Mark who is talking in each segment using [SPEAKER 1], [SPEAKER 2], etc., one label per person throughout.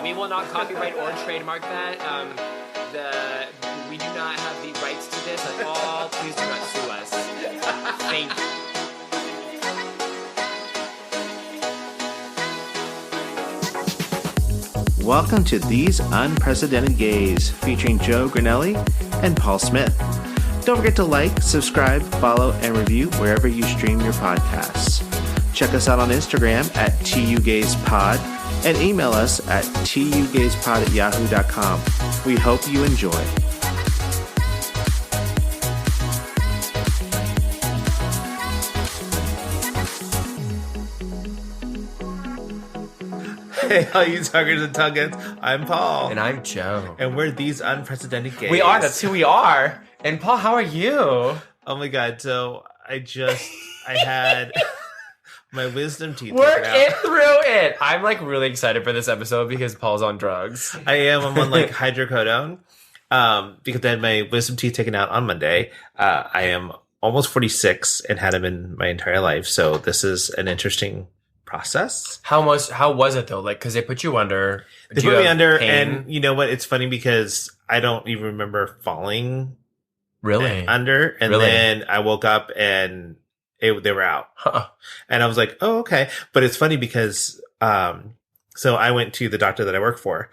[SPEAKER 1] We will not copyright or trademark that. We do not have the rights to this at all. Please do not sue us. Thank
[SPEAKER 2] you. Welcome to These Unprecedented Gays, featuring Joe Granelli and Paul Smith. Don't forget to like, subscribe, follow, and review wherever you stream your podcasts. Check us out on Instagram at tugayspod and email us at tugayspod@yahoo.com. We hope you enjoy. Hey, all you tuggers and tuggets, I'm Paul.
[SPEAKER 1] And I'm Joe.
[SPEAKER 2] And we're These Unprecedented Gays.
[SPEAKER 1] We are, that's who we are. And Paul, how are you?
[SPEAKER 2] Oh my God, so I had my wisdom teeth
[SPEAKER 1] Work it through it. I'm like really excited for this episode because Paul's on drugs.
[SPEAKER 2] I am. I'm on like hydrocodone because I had my wisdom teeth taken out on Monday. I am almost 46 and had them in my entire life. So this is an interesting process.
[SPEAKER 1] How was it though? Like, because they put you under.
[SPEAKER 2] They put me under, pain? And you know what? It's funny because I don't even remember falling under, and then I woke up and they were out. And I was like, oh, okay. But it's funny because so I went to the doctor that I work for,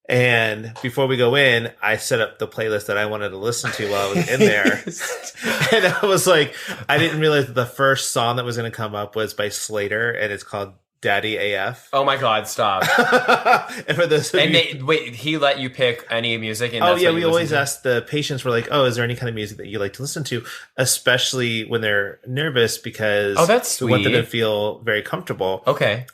[SPEAKER 2] and before we go in, I set up the playlist that I wanted to listen to while I was in there. And I was like, I didn't realize that the first song that was going to come up was by Slater, and it's called Daddy AF.
[SPEAKER 1] Oh my God, stop.
[SPEAKER 2] And for those of
[SPEAKER 1] wait, he let you pick any music? And
[SPEAKER 2] that's we always ask the patients, we're like, oh, is there any kind of music that you like to listen to? Especially when they're nervous, because
[SPEAKER 1] that's sweet.
[SPEAKER 2] We want them to feel very comfortable.
[SPEAKER 1] Okay.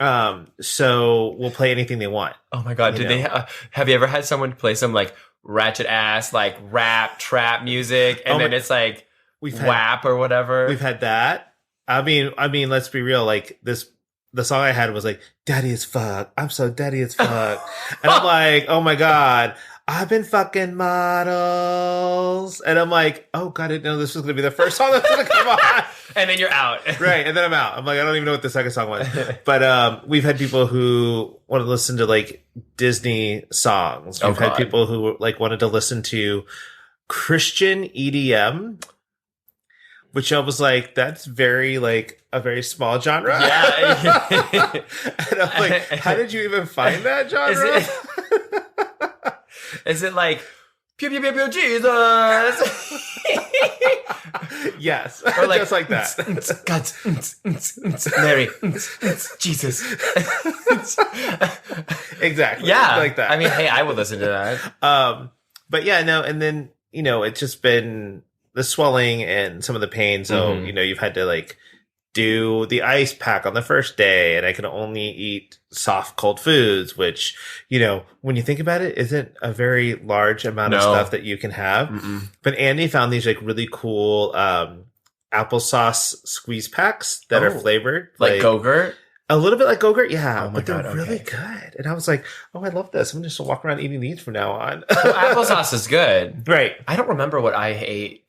[SPEAKER 2] So we'll play anything they want.
[SPEAKER 1] Oh my God. Did they have you ever had someone play some like ratchet ass, like rap, trap music, and then it's like WAP or whatever?
[SPEAKER 2] We've had that. I mean, let's be real. Like the song I had was like, daddy as fuck. I'm so daddy as fuck. And I'm like, oh my God, I've been fucking models. And I'm like, oh God, I didn't know this was going to be the first song that's going to come on.
[SPEAKER 1] And then you're out.
[SPEAKER 2] Right. And then I'm out. I'm like, I don't even know what the second song was. But we've had people who want to listen to like Disney songs. We've had people who like wanted to listen to Christian EDM. Which I was like, that's very like a very small genre.
[SPEAKER 1] Yeah.
[SPEAKER 2] And I'm like, how did you even find that genre?
[SPEAKER 1] Is it like pew pew pew pew Jesus?
[SPEAKER 2] Yes.
[SPEAKER 1] Or like
[SPEAKER 2] just like that.
[SPEAKER 1] God, Mary, Jesus.
[SPEAKER 2] Exactly.
[SPEAKER 1] Yeah.
[SPEAKER 2] Like that.
[SPEAKER 1] I mean, hey, I would listen to that.
[SPEAKER 2] But yeah, no, and then, it's just been the swelling and some of the pain. So, you've had to like do the ice pack on the first day, and I can only eat soft, cold foods, which, when you think about it, isn't a very large amount of stuff that you can have. Mm-mm. But Andy found these like really cool, applesauce squeeze packs that are flavored.
[SPEAKER 1] Like Go-Gurt?
[SPEAKER 2] A little bit like Go-Gurt, yeah.
[SPEAKER 1] Oh my
[SPEAKER 2] but they're
[SPEAKER 1] God,
[SPEAKER 2] really good. And I was like, oh, I love this. I'm just going to walk around eating these from now on.
[SPEAKER 1] Well, applesauce is good.
[SPEAKER 2] Right.
[SPEAKER 1] I don't remember what I ate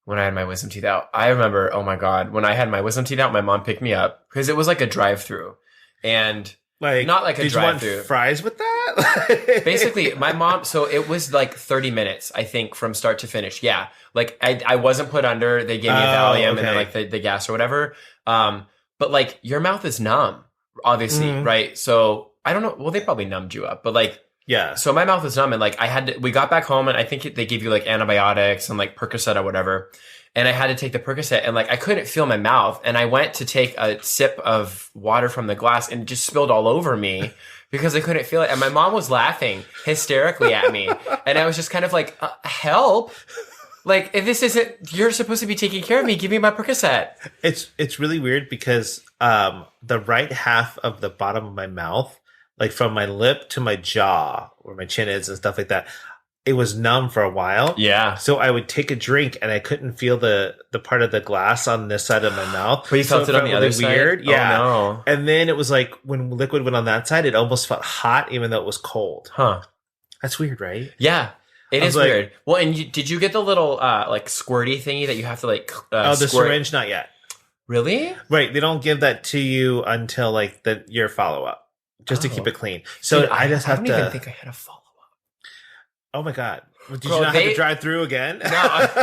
[SPEAKER 1] when I had my wisdom teeth out. I remember, oh my God, when I had my wisdom teeth out, my mom picked me up because it was like a drive-through, and
[SPEAKER 2] like
[SPEAKER 1] not like a drive-through.
[SPEAKER 2] Did you want fries with that?
[SPEAKER 1] Basically, my mom. So it was like 30 minutes, I think, from start to finish. Yeah, like I wasn't put under. They gave me a Valium and then like the gas or whatever. But like your mouth is numb, obviously, right? So I don't know. Well, they probably numbed you up, but like.
[SPEAKER 2] Yeah.
[SPEAKER 1] So my mouth is numb, and like we got back home, and I think they give you like antibiotics and like Percocet or whatever. And I had to take the Percocet, and like I couldn't feel my mouth. And I went to take a sip of water from the glass, and it just spilled all over me because I couldn't feel it. And my mom was laughing hysterically at me. And I was just kind of like, help. Like, if this isn't, you're supposed to be taking care of me, give me my Percocet.
[SPEAKER 2] It's really weird because the right half of the bottom of my mouth, like from my lip to my jaw, where my chin is and stuff like that, it was numb for a while.
[SPEAKER 1] Yeah.
[SPEAKER 2] So I would take a drink and I couldn't feel the part of the glass on this side of my mouth.
[SPEAKER 1] But you felt it on the other side?
[SPEAKER 2] Weird. Yeah.
[SPEAKER 1] Oh, no.
[SPEAKER 2] And then it was like when liquid went on that side, it almost felt hot even though it was cold.
[SPEAKER 1] Huh.
[SPEAKER 2] That's weird, right?
[SPEAKER 1] Yeah. It is like, weird. Well, and did you get the little like squirty thingy that you have to like
[SPEAKER 2] the syringe? Not yet.
[SPEAKER 1] Really?
[SPEAKER 2] Right. They don't give that to you until like your follow-up. just to keep it clean. So dude, I just have to.
[SPEAKER 1] I don't even think I had a follow up.
[SPEAKER 2] Oh my God. Did you not have to drive through again?
[SPEAKER 1] No.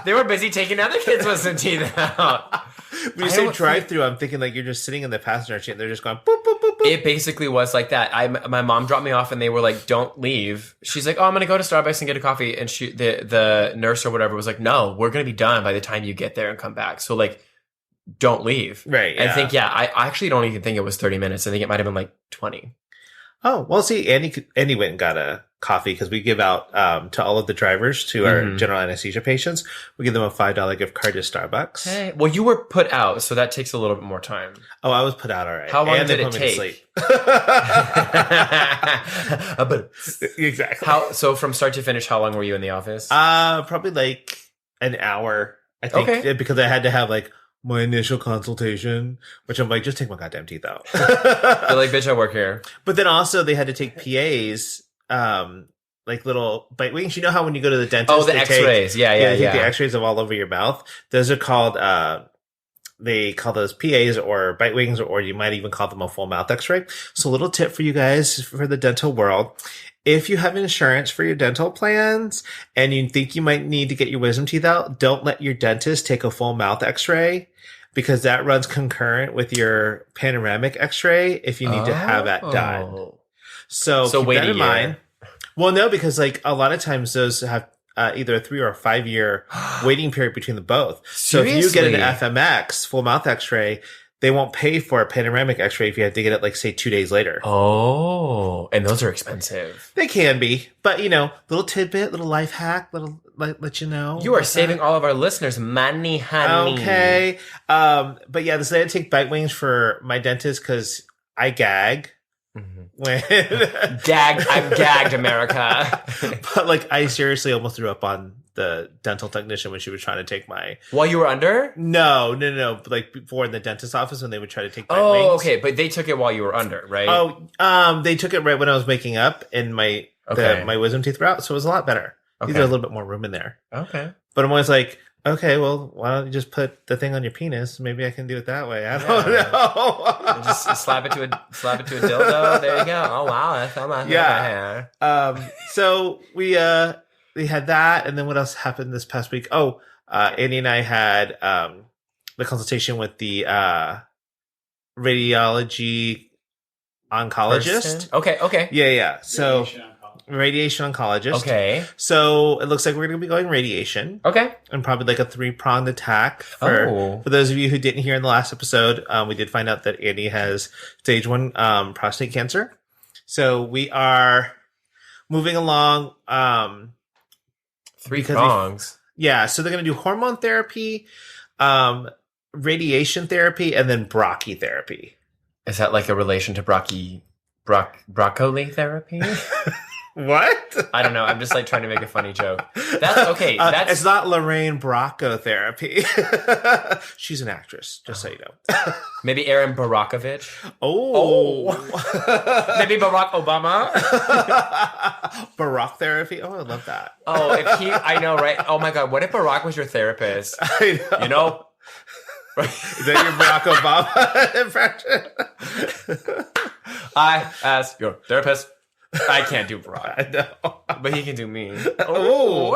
[SPEAKER 1] They were busy taking other kids' wisdom teeth out.
[SPEAKER 2] When you say drive through, I'm thinking like you're just sitting in the passenger seat and they're just going boop, boop, boop, boop.
[SPEAKER 1] It basically was like that. My mom dropped me off and they were like, don't leave. She's like, oh, I'm going to go to Starbucks and get a coffee. And the nurse or whatever was like, no, we're going to be done by the time you get there and come back. So like, don't leave.
[SPEAKER 2] Right.
[SPEAKER 1] Yeah. I think, I actually don't even think it was 30 minutes. I think it might have been like 20.
[SPEAKER 2] Oh, well, see, Andy went and got a coffee because we give out to all of the drivers, to our general anesthesia patients, we give them a $5 gift card to Starbucks.
[SPEAKER 1] Hey, well, you were put out, so that takes a little bit more time.
[SPEAKER 2] Oh, I was put out all right.
[SPEAKER 1] How long did it take?
[SPEAKER 2] Exactly.
[SPEAKER 1] So from start to finish, how long were you in the office?
[SPEAKER 2] Probably like an hour, I think, because I had to have like my initial consultation, which I'm like, just take my goddamn teeth out.
[SPEAKER 1] They're like, bitch, I work here.
[SPEAKER 2] But then also they had to take PAs, like little bite wings. You know how when you go to the dentist,
[SPEAKER 1] oh, the X-rays,
[SPEAKER 2] they take the X-rays of all over your mouth. Those are called, they call those PAs or bite wings, or you might even call them a full mouth X-ray. So a little tip for you guys for the dental world. If you have insurance for your dental plans and you think you might need to get your wisdom teeth out, don't let your dentist take a full mouth X-ray because that runs concurrent with your panoramic X-ray if you need to have that done. So keep that in mind. Well, no, because like a lot of times those have either a 3 or a 5 year waiting period between the both. So if you get an FMX, full mouth X-ray, they won't pay for a panoramic X-ray if you have to get it, like, say, 2 days later.
[SPEAKER 1] Oh, and those are expensive.
[SPEAKER 2] They can be, but little tidbit, little life hack, little let you know.
[SPEAKER 1] You are saving all of our listeners money, honey.
[SPEAKER 2] Okay, but yeah, this I had to take bite wings for my dentist because I gag. When
[SPEAKER 1] I'm gagged, America.
[SPEAKER 2] But like, I seriously almost threw up on the dental technician when she was trying to take my.
[SPEAKER 1] While you were under?
[SPEAKER 2] No. Like before in the dentist's office when they would try to take my wings.
[SPEAKER 1] Oh, okay, but they took it while you were under, right?
[SPEAKER 2] Oh, they took it right when I was waking up and my wisdom teeth were out, so it was a lot better. Okay. There's a little bit more room in there.
[SPEAKER 1] Okay,
[SPEAKER 2] but I'm always like, okay, well, why don't you just put the thing on your penis? Maybe I can do it that way. I don't know.
[SPEAKER 1] Just slap it to a dildo. There you go. Oh wow, that's all my hair.
[SPEAKER 2] So we had that, and then what else happened this past week? Oh, Andy and I had the consultation with the radiology oncologist.
[SPEAKER 1] Okay.
[SPEAKER 2] Yeah. So. Radiation oncologist.
[SPEAKER 1] Okay.
[SPEAKER 2] So it looks like we're going to be going radiation.
[SPEAKER 1] Okay.
[SPEAKER 2] And probably like a 3-pronged attack. For those of you who didn't hear in the last episode, we did find out that Andy has stage 1 prostate cancer. So we are moving along.
[SPEAKER 1] 3 prongs.
[SPEAKER 2] So they're going to do hormone therapy, radiation therapy, and then brachytherapy.
[SPEAKER 1] Is that like a relation to broccoli therapy?
[SPEAKER 2] What?
[SPEAKER 1] I don't know. I'm just like trying to make a funny joke. That's okay.
[SPEAKER 2] It's not Lorraine Bracco therapy. She's an actress, just so you know.
[SPEAKER 1] Maybe Aaron Barakovich.
[SPEAKER 2] Oh.
[SPEAKER 1] Maybe Barack Obama.
[SPEAKER 2] Barack therapy. Oh, I love that.
[SPEAKER 1] Oh, I know, right? Oh my God. What if Barack was your therapist?
[SPEAKER 2] I know.
[SPEAKER 1] You know?
[SPEAKER 2] Is that your Barack Obama impression?
[SPEAKER 1] I, as your therapist, I can't do Barack.
[SPEAKER 2] I know.
[SPEAKER 1] But he can do me.
[SPEAKER 2] Oh.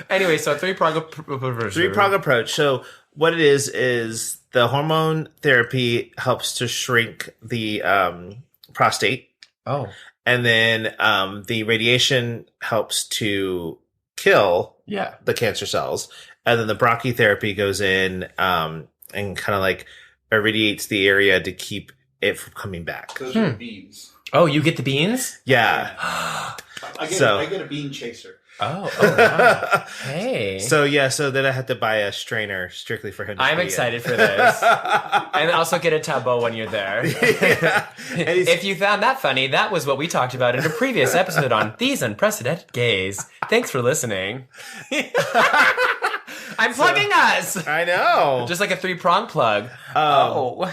[SPEAKER 1] Anyway, so 3-prong approach.
[SPEAKER 2] 3-prong approach. So what it is the hormone therapy helps to shrink the prostate.
[SPEAKER 1] Oh.
[SPEAKER 2] And then the radiation helps to kill the cancer cells. And then the brachytherapy goes in and kind of like irradiates the area to keep it from coming back.
[SPEAKER 3] Those are beans.
[SPEAKER 1] Oh, you get the beans?
[SPEAKER 2] Yeah.
[SPEAKER 3] I get a bean chaser.
[SPEAKER 1] Oh wow. Hey.
[SPEAKER 2] So then I had to buy a strainer strictly for him to
[SPEAKER 1] I'm excited for this. And also get a tabo when you're there.
[SPEAKER 2] Yeah.
[SPEAKER 1] If you found that funny, that was what we talked about in a previous episode on These Unprecedented Gays. Thanks for listening. I'm plugging us.
[SPEAKER 2] I know.
[SPEAKER 1] Just like a 3-prong plug.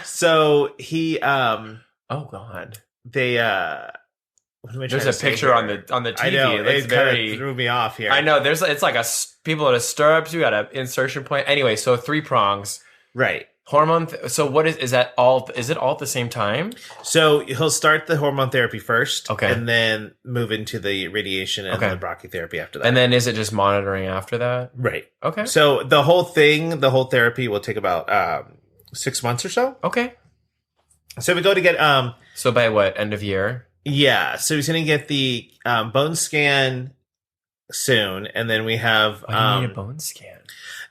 [SPEAKER 2] So he
[SPEAKER 1] oh God.
[SPEAKER 2] They
[SPEAKER 1] there's a picture on the TV.
[SPEAKER 2] I know,
[SPEAKER 1] it
[SPEAKER 2] kind of threw me off here.
[SPEAKER 1] I know. It's like people at a stirrups. You got an insertion point. Anyway, so 3 prongs.
[SPEAKER 2] Right.
[SPEAKER 1] Hormone. So what is that all? Is it all at the same time?
[SPEAKER 2] So he'll start the hormone therapy first.
[SPEAKER 1] Okay.
[SPEAKER 2] And then move into the radiation and the brachytherapy after that.
[SPEAKER 1] And then is it just monitoring after that?
[SPEAKER 2] Right.
[SPEAKER 1] Okay.
[SPEAKER 2] So the whole therapy will take about 6 months or so.
[SPEAKER 1] Okay.
[SPEAKER 2] So we go to get
[SPEAKER 1] so by what, end of year?
[SPEAKER 2] Yeah. So he's gonna get the bone scan soon, and then we have
[SPEAKER 1] Why do you need a bone scan?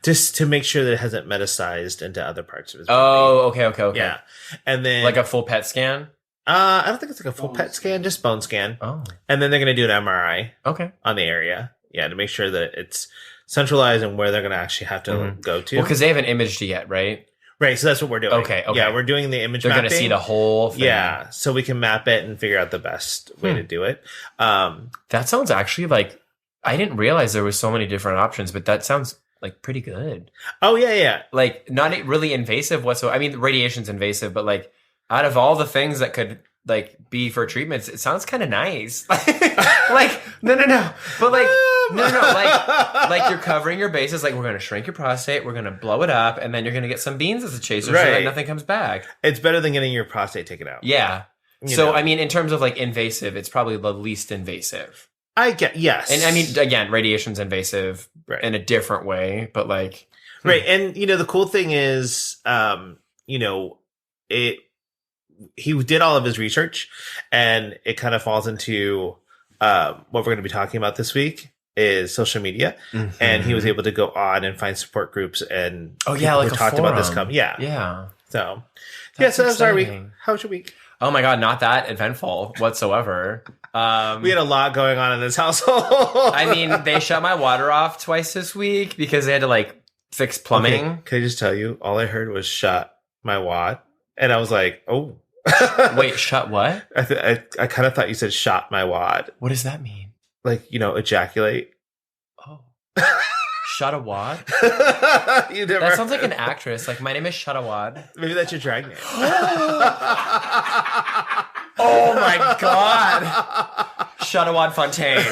[SPEAKER 2] Just to make sure that it hasn't metastasized into other parts of his body.
[SPEAKER 1] Oh, okay.
[SPEAKER 2] Yeah. And then
[SPEAKER 1] like a full PET scan?
[SPEAKER 2] I don't think it's like a full PET scan, just bone scan.
[SPEAKER 1] Oh.
[SPEAKER 2] And then they're gonna do an MRI.
[SPEAKER 1] Okay.
[SPEAKER 2] On the area. Yeah, to make sure that it's centralized and where they're gonna actually have to go to.
[SPEAKER 1] Well, because they haven't imaged it yet, right?
[SPEAKER 2] Right, so that's what we're doing.
[SPEAKER 1] Okay.
[SPEAKER 2] Yeah, we're doing the image mapping.
[SPEAKER 1] They're going to see the whole thing.
[SPEAKER 2] Yeah, so we can map it and figure out the best way to do it.
[SPEAKER 1] That sounds actually like, I didn't realize there was so many different options, but that sounds like pretty good.
[SPEAKER 2] Oh, yeah.
[SPEAKER 1] Like, not really invasive whatsoever. I mean, radiation's invasive, but like, out of all the things that could like be for treatments, it sounds kind of nice. Like, no. But like, no. Like you're covering your bases. Like, we're going to shrink your prostate. We're going to blow it up. And then you're going to get some beans as a chaser so that nothing comes back.
[SPEAKER 2] It's better than getting your prostate taken out.
[SPEAKER 1] Yeah. So, I mean, in terms of like invasive, it's probably the least invasive.
[SPEAKER 2] I get, yes.
[SPEAKER 1] And I mean, again, radiation's invasive in a different way, but like.
[SPEAKER 2] Right. And, the cool thing is, he did all of his research, and it kind of falls into what we're going to be talking about this week is social media. And he was able to go on and find support groups and
[SPEAKER 1] like
[SPEAKER 2] who talked about this.
[SPEAKER 1] Yeah.
[SPEAKER 2] So, so
[SPEAKER 1] that's
[SPEAKER 2] that was our week. How was your week?
[SPEAKER 1] Oh my God, not that eventful whatsoever.
[SPEAKER 2] We had a lot going on in this household.
[SPEAKER 1] I mean, they shut my water off twice this week because they had to like fix plumbing.
[SPEAKER 2] Okay. Can I just tell you, all I heard was shut my wad. And I was like, oh.
[SPEAKER 1] Wait, shut what?
[SPEAKER 2] I kind of thought you said shot my wad.
[SPEAKER 1] What does that mean?
[SPEAKER 2] Like, ejaculate.
[SPEAKER 1] Oh. Shotawad?
[SPEAKER 2] You never
[SPEAKER 1] that sounds like an actress. Like, my name is Shotawad.
[SPEAKER 2] Maybe that's your drag name.
[SPEAKER 1] Oh my God. Shotawad Fontaine.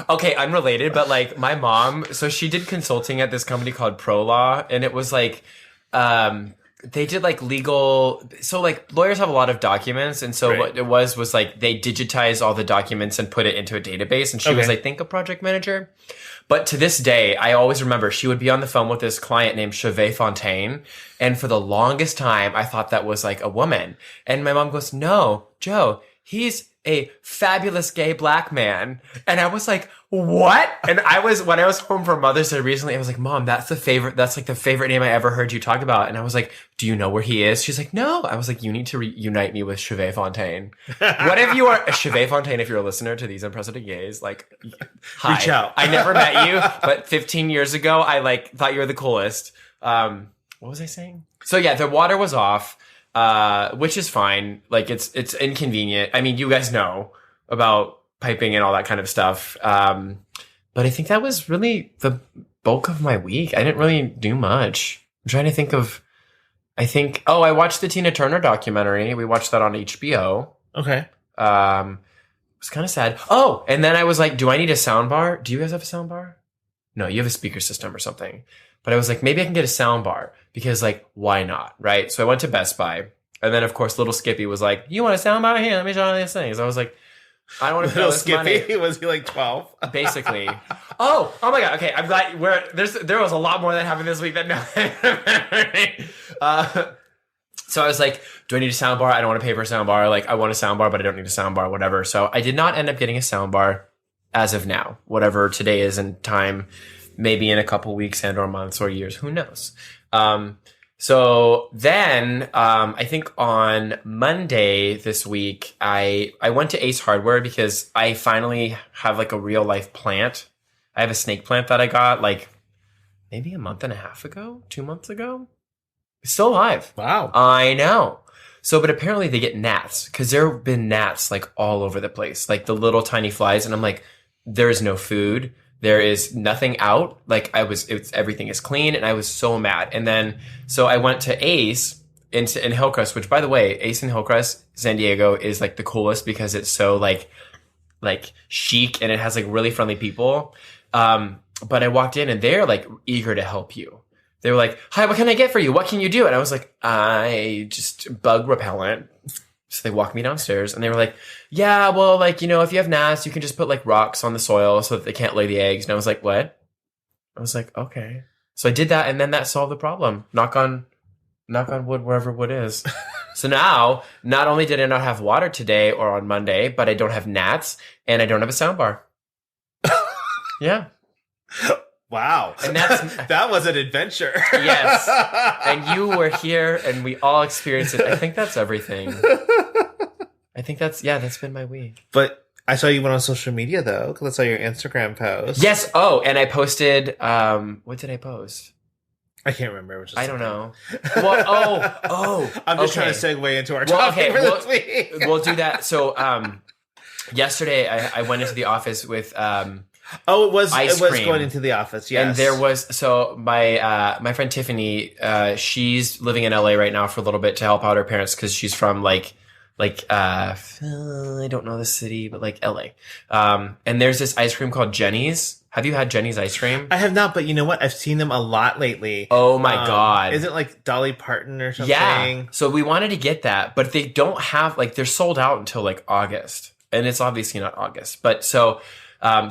[SPEAKER 1] Okay, unrelated, but like my mom, so she did consulting at this company called Pro Law, and it was like, they did like legal, so like lawyers have a lot of documents, and so what it was like they digitized all the documents and put it into a database, and she was, I think, a project manager. But to this day, I always remember she would be on the phone with this client named Shotawad Fontaine, and for the longest time, I thought that was like a woman. And my mom goes, "No, Joe, he's a fabulous gay black man." And I was like, what? And when I was home for Mother's Day recently, I was like, Mom, that's like the favorite name I ever heard you talk about. And I was like, do you know where he is? She's like, no. I was like, you need to reunite me with Shotawad Fontaine. What if you are Shotawad Fontaine, if you're a listener to These Unprecedented Gays, like, hi.
[SPEAKER 2] Reach out.
[SPEAKER 1] I never met you, but 15 years ago, I like thought you were the coolest. What was I saying? So yeah, the water was off. Which is fine. Like it's inconvenient. I mean, you guys know about piping and all that kind of stuff. But I think that was really the bulk of my week. I didn't really do much. I'm trying to think of, I watched the Tina Turner documentary. We watched that on HBO.
[SPEAKER 2] Okay.
[SPEAKER 1] It was kind of sad. Oh, and then I was like, do I need a sound bar? Do you guys have a sound bar? No, you have a speaker system or something. But I was like, maybe I can get a sound bar because like, why not? Right. So I went to Best Buy, and then of course, little Skippy was like, you want a sound bar? Here, let me show you these things. I was like, I don't want to pay this
[SPEAKER 2] Skippy,
[SPEAKER 1] money.
[SPEAKER 2] Was he like 12?
[SPEAKER 1] Basically. Oh my God. Okay. I'm glad there was a lot more that happened this week than no. So I was like, do I need a sound bar? I don't want to pay for a sound bar. Like, I want a sound bar, but I don't need a sound bar, whatever. So I did not end up getting a sound bar as of now, whatever today is in time, maybe in a couple weeks and or months or years, who knows? So then, I think on Monday this week, I went to Ace Hardware because I finally have like a real life plant. I have a snake plant that I got like maybe a month and a half ago, 2 months ago. It's still alive.
[SPEAKER 2] Wow.
[SPEAKER 1] I know. So, but apparently they get gnats because there have been gnats like all over the place, like the little tiny flies. And I'm like, there's no food. There is nothing out. Like everything is clean. And I was so mad. And then, so I went to Ace in Hillcrest, which by the way, Ace in Hillcrest, San Diego is like the coolest because it's so like chic and it has like really friendly people. But I walked in and they're like eager to help you. they were like, hi, what can I get for you? What can you do? And I was like, I just bug repellent. So they walked me downstairs and they were like, yeah, well, like, you know, if you have gnats, you can just put like rocks on the soil so that they can't lay the eggs. And I was like, what? I was like, okay. So I did that and then that solved the problem. Knock on wood, wherever wood is. So now, not only did I not have water today or on Monday, but I don't have gnats and I don't have a soundbar. Yeah.
[SPEAKER 2] Wow.
[SPEAKER 1] And
[SPEAKER 2] that was an adventure.
[SPEAKER 1] Yes. And you were here and we all experienced it. I think that's everything. I think that's been my week.
[SPEAKER 2] But I saw you went on social media though, because I saw your Instagram post.
[SPEAKER 1] Yes. Oh, and I posted, what did I post?
[SPEAKER 2] I can't remember.
[SPEAKER 1] I don't know. Well,
[SPEAKER 2] I'm just trying to segue into our topic for this week.
[SPEAKER 1] We'll do that. So, yesterday I went into the office with,
[SPEAKER 2] it was going into the office, yes.
[SPEAKER 1] And there was, so my friend Tiffany, she's living in LA right now for a little bit to help out her parents because she's from I don't know the city, but like LA. And there's this ice cream called Jenny's. Have you had Jenny's ice cream?
[SPEAKER 2] I have not, but you know what? I've seen them a lot lately.
[SPEAKER 1] Oh my God.
[SPEAKER 2] Is it like Dolly Parton or something?
[SPEAKER 1] Yeah. So we wanted to get that, but they don't have, like, they're sold out until like August. And it's obviously not August. But so,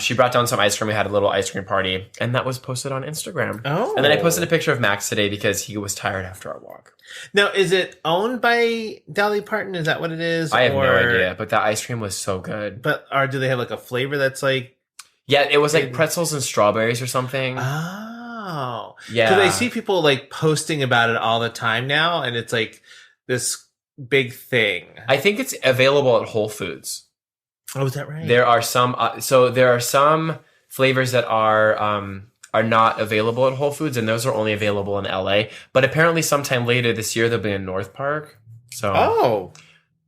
[SPEAKER 1] she brought down some ice cream. We had a little ice cream party, and that was posted on Instagram.
[SPEAKER 2] Oh.
[SPEAKER 1] And then I posted a picture of Max today because he was tired after our walk.
[SPEAKER 2] Now, is it owned by Dolly Parton? Is that what it is?
[SPEAKER 1] I have no idea, but that ice cream was so good.
[SPEAKER 2] Or do they have like a flavor that's like...
[SPEAKER 1] Yeah, it was like pretzels and strawberries or something.
[SPEAKER 2] Oh.
[SPEAKER 1] Yeah.
[SPEAKER 2] Because I see people like posting about it all the time now, and it's like this big thing.
[SPEAKER 1] I think it's available at Whole Foods.
[SPEAKER 2] Oh, is that right?
[SPEAKER 1] There are some, there are some flavors that are not available at Whole Foods, and those are only available in LA. But apparently, sometime later this year, they'll be in North Park. So,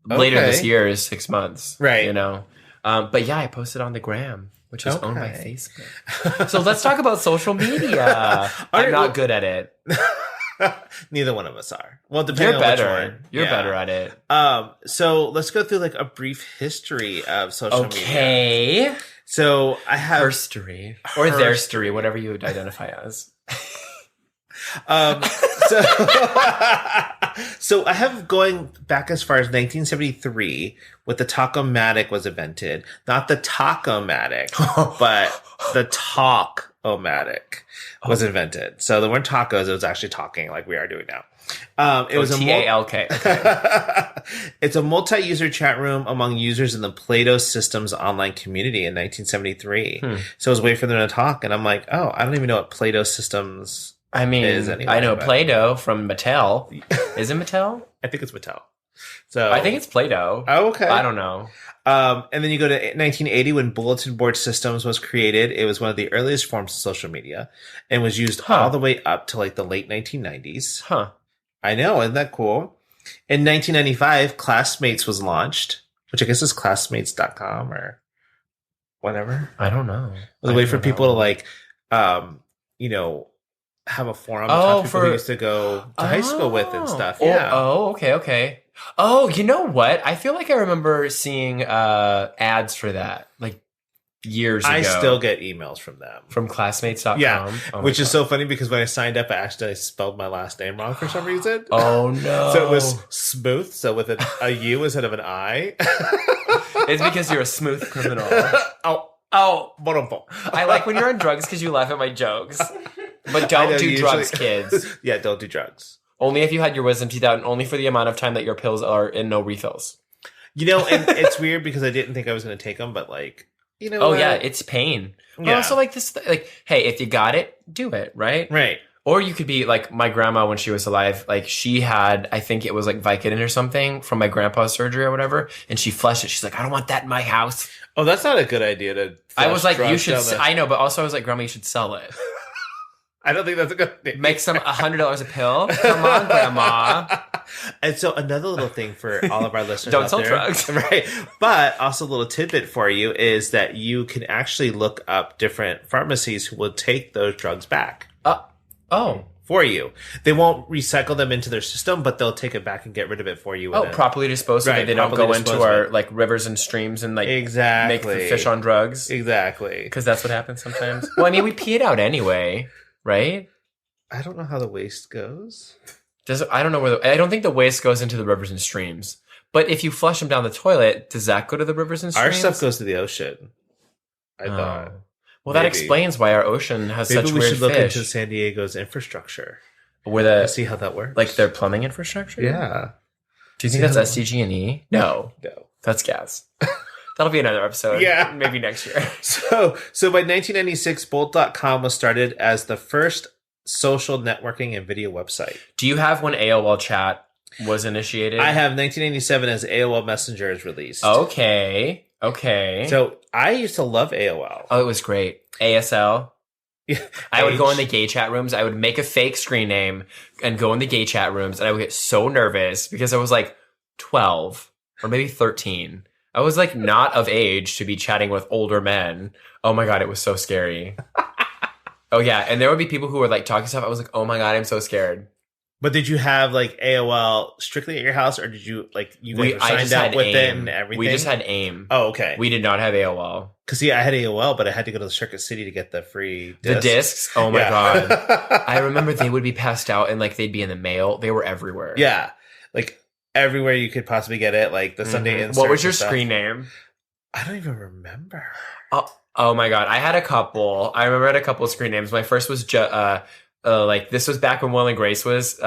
[SPEAKER 1] later this year is 6 months,
[SPEAKER 2] right?
[SPEAKER 1] You know, but yeah, I posted on the gram, which is owned by Facebook. So let's talk about social media. I'm not good at it.
[SPEAKER 2] Neither one of us are. Well, depending on which one.
[SPEAKER 1] You're better at it.
[SPEAKER 2] So let's go through like a brief history of social media.
[SPEAKER 1] Okay.
[SPEAKER 2] So I have
[SPEAKER 1] herstory or their story, whatever you would identify as.
[SPEAKER 2] So I have going back as far as 1973 when the Talk-O-Matic was invented. Not the Talk-O-Matic, but the Talk-O-Matic was invented. So there weren't tacos, it was actually talking like we are doing now. It was a
[SPEAKER 1] T-A-L-K. Okay.
[SPEAKER 2] It's a multi-user chat room among users in the Plato Systems online community in 1973. So it was a way for them to talk, and I'm like, oh, I don't even know what Plato Systems is anyway.
[SPEAKER 1] I know Play-Doh from Mattel. Is it Mattel?
[SPEAKER 2] I think it's Mattel. So
[SPEAKER 1] I think it's Play-Doh.
[SPEAKER 2] Oh, okay.
[SPEAKER 1] I don't know.
[SPEAKER 2] And then you go to 1980 when Bulletin Board Systems was created. It was one of the earliest forms of social media and was used all the way up to like the late 1990s.
[SPEAKER 1] Huh.
[SPEAKER 2] I know. Isn't that cool? In 1995, Classmates was launched, which I guess is classmates.com or whatever.
[SPEAKER 1] I don't know.
[SPEAKER 2] It was a way for people to like, have a forum to talk to people who used to go to high school with and stuff. Yeah.
[SPEAKER 1] Okay. Oh, you know what? I feel like I remember seeing ads for that like years ago.
[SPEAKER 2] I still get emails from them.
[SPEAKER 1] From classmates.com.
[SPEAKER 2] Yeah, which is so funny because when I signed up, I accidentally spelled my last name wrong for some reason.
[SPEAKER 1] Oh, no.
[SPEAKER 2] So it was smooth, so with a U instead of an I.
[SPEAKER 1] It's because you're a smooth criminal.
[SPEAKER 2] Oh, bonumpo.
[SPEAKER 1] I like when you're on drugs because you laugh at my jokes. But don't do drugs, kids.
[SPEAKER 2] Yeah, don't do drugs.
[SPEAKER 1] Only if you had your wisdom teeth out and only for the amount of time that your pills are in no refills.
[SPEAKER 2] You know, and it's weird because I didn't think I was going to take them, but like, you know.
[SPEAKER 1] Oh, yeah, it's pain. Yeah. But also like this, like, hey, if you got it, do it, right?
[SPEAKER 2] Right.
[SPEAKER 1] Or you could be like my grandma when she was alive, like she had, I think it was like Vicodin or something from my grandpa's surgery or whatever. And she flushed it. She's like, I don't want that in my house.
[SPEAKER 2] Oh, that's not a good idea to.
[SPEAKER 1] I was like, you should, I know, but also I was like, Grandma, you should sell it.
[SPEAKER 2] I don't think that's a good thing.
[SPEAKER 1] Make some $100 a pill. Come on, Grandma.
[SPEAKER 2] And so another little thing for all of our listeners
[SPEAKER 1] don't
[SPEAKER 2] out
[SPEAKER 1] sell
[SPEAKER 2] there,
[SPEAKER 1] drugs.
[SPEAKER 2] Right? But also a little tidbit for you is that you can actually look up different pharmacies who will take those drugs back. For you. They won't recycle them into their system, but they'll take it back and get rid of it for you.
[SPEAKER 1] Properly dispose of it. They don't go into our like rivers and streams and like make the fish on drugs.
[SPEAKER 2] Exactly.
[SPEAKER 1] Because that's what happens sometimes. Well, I mean, we pee it out anyway, right?
[SPEAKER 2] I don't know how the waste goes.
[SPEAKER 1] I don't know where I don't think the waste goes into the rivers and streams. But if you flush them down the toilet, does that go to the rivers and streams?
[SPEAKER 2] Our stuff goes to the ocean. I thought.
[SPEAKER 1] Well, that explains why our ocean has such weird fish. Maybe we should look
[SPEAKER 2] into San Diego's infrastructure. See how that works.
[SPEAKER 1] Like their plumbing infrastructure?
[SPEAKER 2] Yeah.
[SPEAKER 1] Do you think that's SDG&E? No. That's gas. That'll be another episode.
[SPEAKER 2] Yeah.
[SPEAKER 1] Maybe next year.
[SPEAKER 2] So by 1996, Bolt.com was started as the first social networking and video website.
[SPEAKER 1] Do you have when AOL chat was initiated?
[SPEAKER 2] I have 1997 as AOL Messenger is released.
[SPEAKER 1] Okay.
[SPEAKER 2] So I used to love AOL.
[SPEAKER 1] Oh, it was great. ASL. I would go in the gay chat rooms. I would make a fake screen name and go in the gay chat rooms, and I would get so nervous because I was like 12 or maybe 13. I was like not of age to be chatting with older men. Oh my God, it was so scary. Oh yeah, and there would be people who were like talking stuff. I was like, oh my God, I'm so scared.
[SPEAKER 2] But did you have like AOL strictly at your house, or did you like you guys were signed up with it and everything?
[SPEAKER 1] We just had AIM.
[SPEAKER 2] Oh, okay.
[SPEAKER 1] We did not have AOL.
[SPEAKER 2] Because I had AOL, but I had to go to the Circuit City to get the free discs.
[SPEAKER 1] The discs? Oh my God. I remember they would be passed out and like they'd be in the mail. They were everywhere.
[SPEAKER 2] Yeah. Like everywhere you could possibly get it, like the Sunday inserts.
[SPEAKER 1] What was your screen name?
[SPEAKER 2] I don't even remember.
[SPEAKER 1] Oh my God. I had a couple. I remember I had a couple of screen names. My first was like this was back when Will and Grace was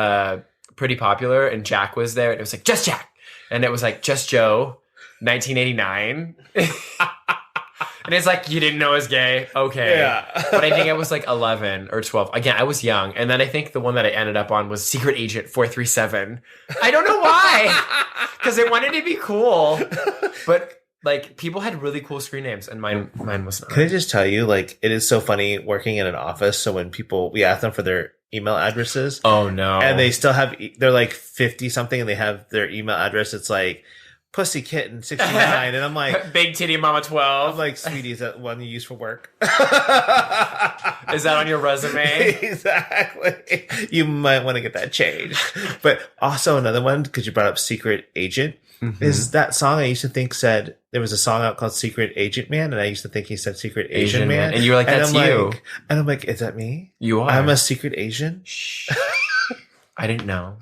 [SPEAKER 1] pretty popular and Jack was there and it was like Just Jack. And it was like Just Joe 1989. And it's like, you didn't know I was gay. Okay.
[SPEAKER 2] Yeah.
[SPEAKER 1] But I think I was like 11 or 12. Again, I was young. And then I think the one that I ended up on was Secret Agent 437. I don't know why. Because I wanted to be cool. But like people had really cool screen names and mine was not.
[SPEAKER 2] Can I just tell you, like, it is so funny working in an office. So when we ask them for their email addresses.
[SPEAKER 1] Oh no.
[SPEAKER 2] And they still have, they're like 50 something and they have their email address. It's like, Pussy Kitten 69, and I'm like
[SPEAKER 1] Big Titty Mama 12.
[SPEAKER 2] I'm like, sweetie, is that one you use for work?
[SPEAKER 1] Is that on your resume?
[SPEAKER 2] Exactly. You might want to get that changed. But also another one, because you brought up Secret Agent, is that song I used to think said there was a song out called Secret Agent Man, and I used to think he said Secret Asian Man.
[SPEAKER 1] And you were like, that's you.
[SPEAKER 2] And I'm like, is that me?
[SPEAKER 1] You are.
[SPEAKER 2] I'm a secret Asian?
[SPEAKER 1] Shh. I didn't know.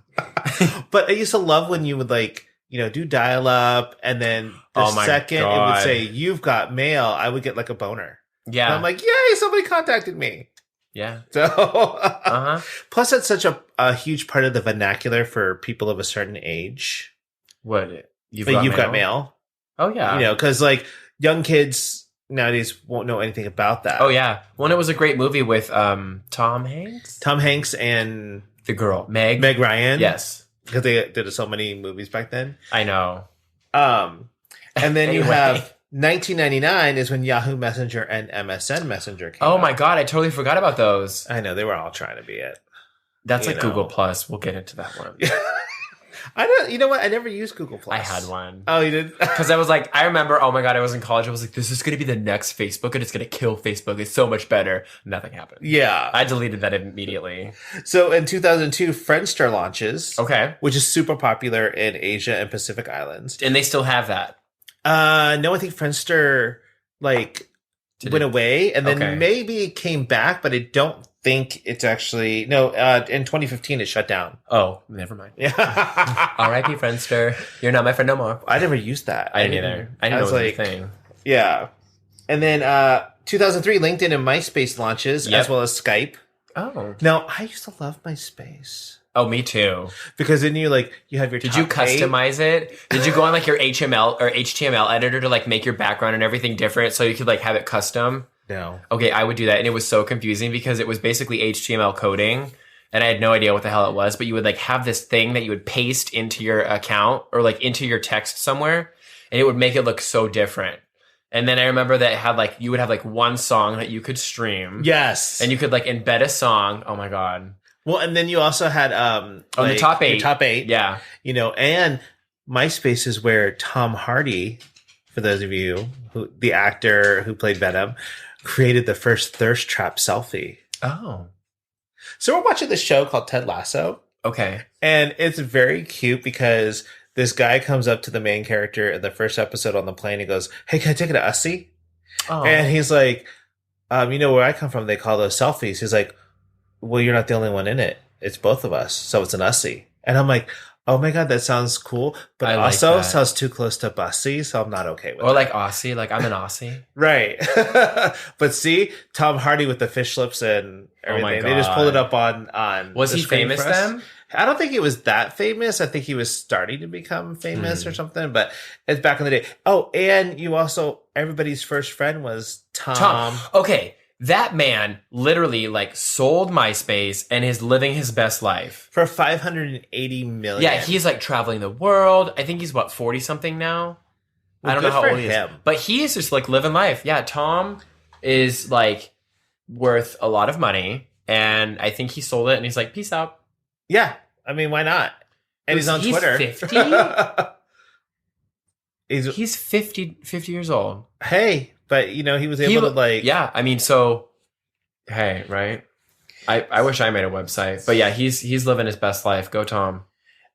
[SPEAKER 2] But I used to love when you would like, do dial up, and then the second it would say, you've got mail, I would get like a boner.
[SPEAKER 1] Yeah.
[SPEAKER 2] And I'm like, yay, somebody contacted me.
[SPEAKER 1] Yeah.
[SPEAKER 2] So, plus it's such a huge part of the vernacular for people of a certain age.
[SPEAKER 1] What? You've
[SPEAKER 2] got mail.
[SPEAKER 1] Oh, yeah.
[SPEAKER 2] Because like young kids nowadays won't know anything about that.
[SPEAKER 1] Oh, yeah. Well, it was a great movie with Tom Hanks.
[SPEAKER 2] Tom Hanks and
[SPEAKER 1] the girl, Meg
[SPEAKER 2] Ryan.
[SPEAKER 1] Yes.
[SPEAKER 2] Because they did so many movies back then.
[SPEAKER 1] I know.
[SPEAKER 2] And then you have 1999 is when Yahoo Messenger and MSN Messenger came out.
[SPEAKER 1] My God. I totally forgot about those.
[SPEAKER 2] I know. They were all trying to be it.
[SPEAKER 1] That's like Google Plus. We'll get into that one.
[SPEAKER 2] You know what? I never used Google Plus.
[SPEAKER 1] I had one.
[SPEAKER 2] Oh, you did?
[SPEAKER 1] Because I was like, I remember, oh my God, I was in college. I was like, this is going to be the next Facebook and it's going to kill Facebook. It's so much better. Nothing happened.
[SPEAKER 2] Yeah.
[SPEAKER 1] I deleted that immediately.
[SPEAKER 2] So in 2002, Friendster launches.
[SPEAKER 1] Okay.
[SPEAKER 2] Which is super popular in Asia and Pacific Islands.
[SPEAKER 1] And they still have that.
[SPEAKER 2] No, I think Friendster went away and then maybe came back, but I don't think it's actually in 2015 it shut down.
[SPEAKER 1] Oh, never mind.
[SPEAKER 2] Yeah.
[SPEAKER 1] R.I.P. Friendster. You're not my friend no more.
[SPEAKER 2] I never used that.
[SPEAKER 1] I didn't either. I didn't know it was a thing.
[SPEAKER 2] Yeah. And then 2003 LinkedIn and MySpace launches as well as Skype.
[SPEAKER 1] Oh.
[SPEAKER 2] Now, I used to love MySpace.
[SPEAKER 1] Oh, me too.
[SPEAKER 2] Because then you have your
[SPEAKER 1] Did you customize it? Did you go on like your HTML editor to like make your background and everything different so you could like have it custom?
[SPEAKER 2] No.
[SPEAKER 1] Okay, I would do that. And it was so confusing because it was basically HTML coding and I had no idea what the hell it was, but you would like have this thing that you would paste into your account or like into your text somewhere and it would make it look so different. And then I remember that it had like, you would have like one song that you could stream.
[SPEAKER 2] Yes.
[SPEAKER 1] And you could like embed a song. Oh my God.
[SPEAKER 2] Well, and then you also had,
[SPEAKER 1] the top 8.
[SPEAKER 2] The top 8.
[SPEAKER 1] Yeah.
[SPEAKER 2] And MySpace is where Tom Hardy, for those of you the actor who played Venom, created the first thirst trap selfie.
[SPEAKER 1] Oh.
[SPEAKER 2] So we're watching this show called Ted Lasso.
[SPEAKER 1] Okay.
[SPEAKER 2] And it's very cute because this guy comes up to the main character in the first episode on the plane and goes, hey, can I take it to Ussie? Oh. And he's like, where I come from, they call those selfies. He's like, well, you're not the only one in it. It's both of us. So it's an Ussie. And I'm like, oh my God, that sounds cool. But it also sounds too close to Bussy. So I'm not okay with it.
[SPEAKER 1] Or like Aussie. Like I'm an Aussie.
[SPEAKER 2] Right. But see, Tom Hardy with the fish lips and everything. Oh my God. They just pulled it up on
[SPEAKER 1] Was he famous then?
[SPEAKER 2] I don't think he was that famous. I think he was starting to become famous or something, but it's back in the day. Oh, and you also, everybody's first friend was Tom.
[SPEAKER 1] Okay. That man literally like sold MySpace and is living his best life.
[SPEAKER 2] For $580 million.
[SPEAKER 1] Yeah, he's like traveling the world. I think he's 40 something now.
[SPEAKER 2] Well,
[SPEAKER 1] I don't know how old he is. But he is just like living life. Yeah, Tom is like worth a lot of money. And I think he sold it and he's like, peace out.
[SPEAKER 2] Yeah. I mean, why not? And he's on Twitter.
[SPEAKER 1] 50? He's 50 years old.
[SPEAKER 2] Hey. But, you know, he was able to like...
[SPEAKER 1] Yeah, I mean, so... Hey, right? I wish I made a website. But yeah, he's living his best life. Go, Tom.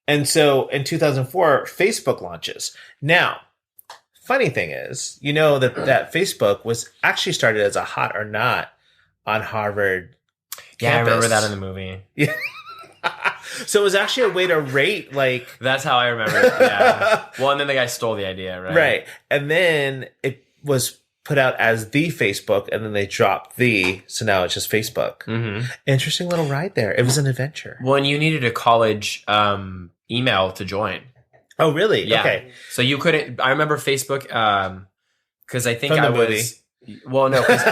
[SPEAKER 2] And so in 2004, Facebook launches. Now, funny thing is, you know that Facebook was actually started as a hot or not on Harvard
[SPEAKER 1] campus. I remember that in the movie.
[SPEAKER 2] Yeah. So it was actually a way to rate, like...
[SPEAKER 1] That's how I remember it, yeah. Well, and then the guy stole the idea, right?
[SPEAKER 2] Right. And then it was... put out as the Facebook, and then they dropped so now it's just Facebook. Mm-hmm. Interesting little ride there. It was an adventure.
[SPEAKER 1] Well, and you needed a college email to join.
[SPEAKER 2] Oh, really?
[SPEAKER 1] Yeah.
[SPEAKER 2] Okay.
[SPEAKER 1] So you couldn't. I remember Facebook because I think I was. Movie. Well, no, because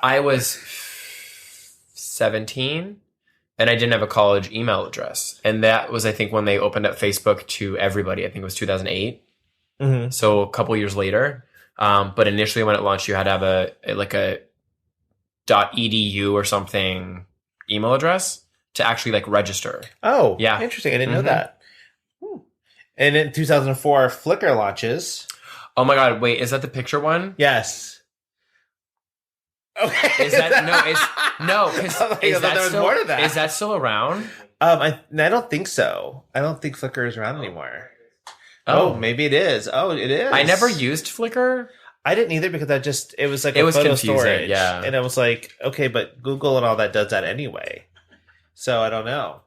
[SPEAKER 1] I was 17 and I didn't have a college email address, and that was I think when they opened up Facebook to everybody. I think it was 2008. Mm-hmm. So a couple years later. But initially when it launched, you had to have a .edu or something email address to actually like register.
[SPEAKER 2] Oh, yeah. Interesting. I didn't know that. And in 2004, Flickr launches.
[SPEAKER 1] Oh my God. Wait, is that the picture one?
[SPEAKER 2] Yes. Okay.
[SPEAKER 1] Is that, is that still around?
[SPEAKER 2] I don't think so. I don't think Flickr is around anymore. Oh, maybe it is. Oh, it is.
[SPEAKER 1] I never used Flickr.
[SPEAKER 2] I didn't either because it was like a photo storage.
[SPEAKER 1] Yeah.
[SPEAKER 2] And I was like, okay, but Google and all that does that anyway. So I don't know.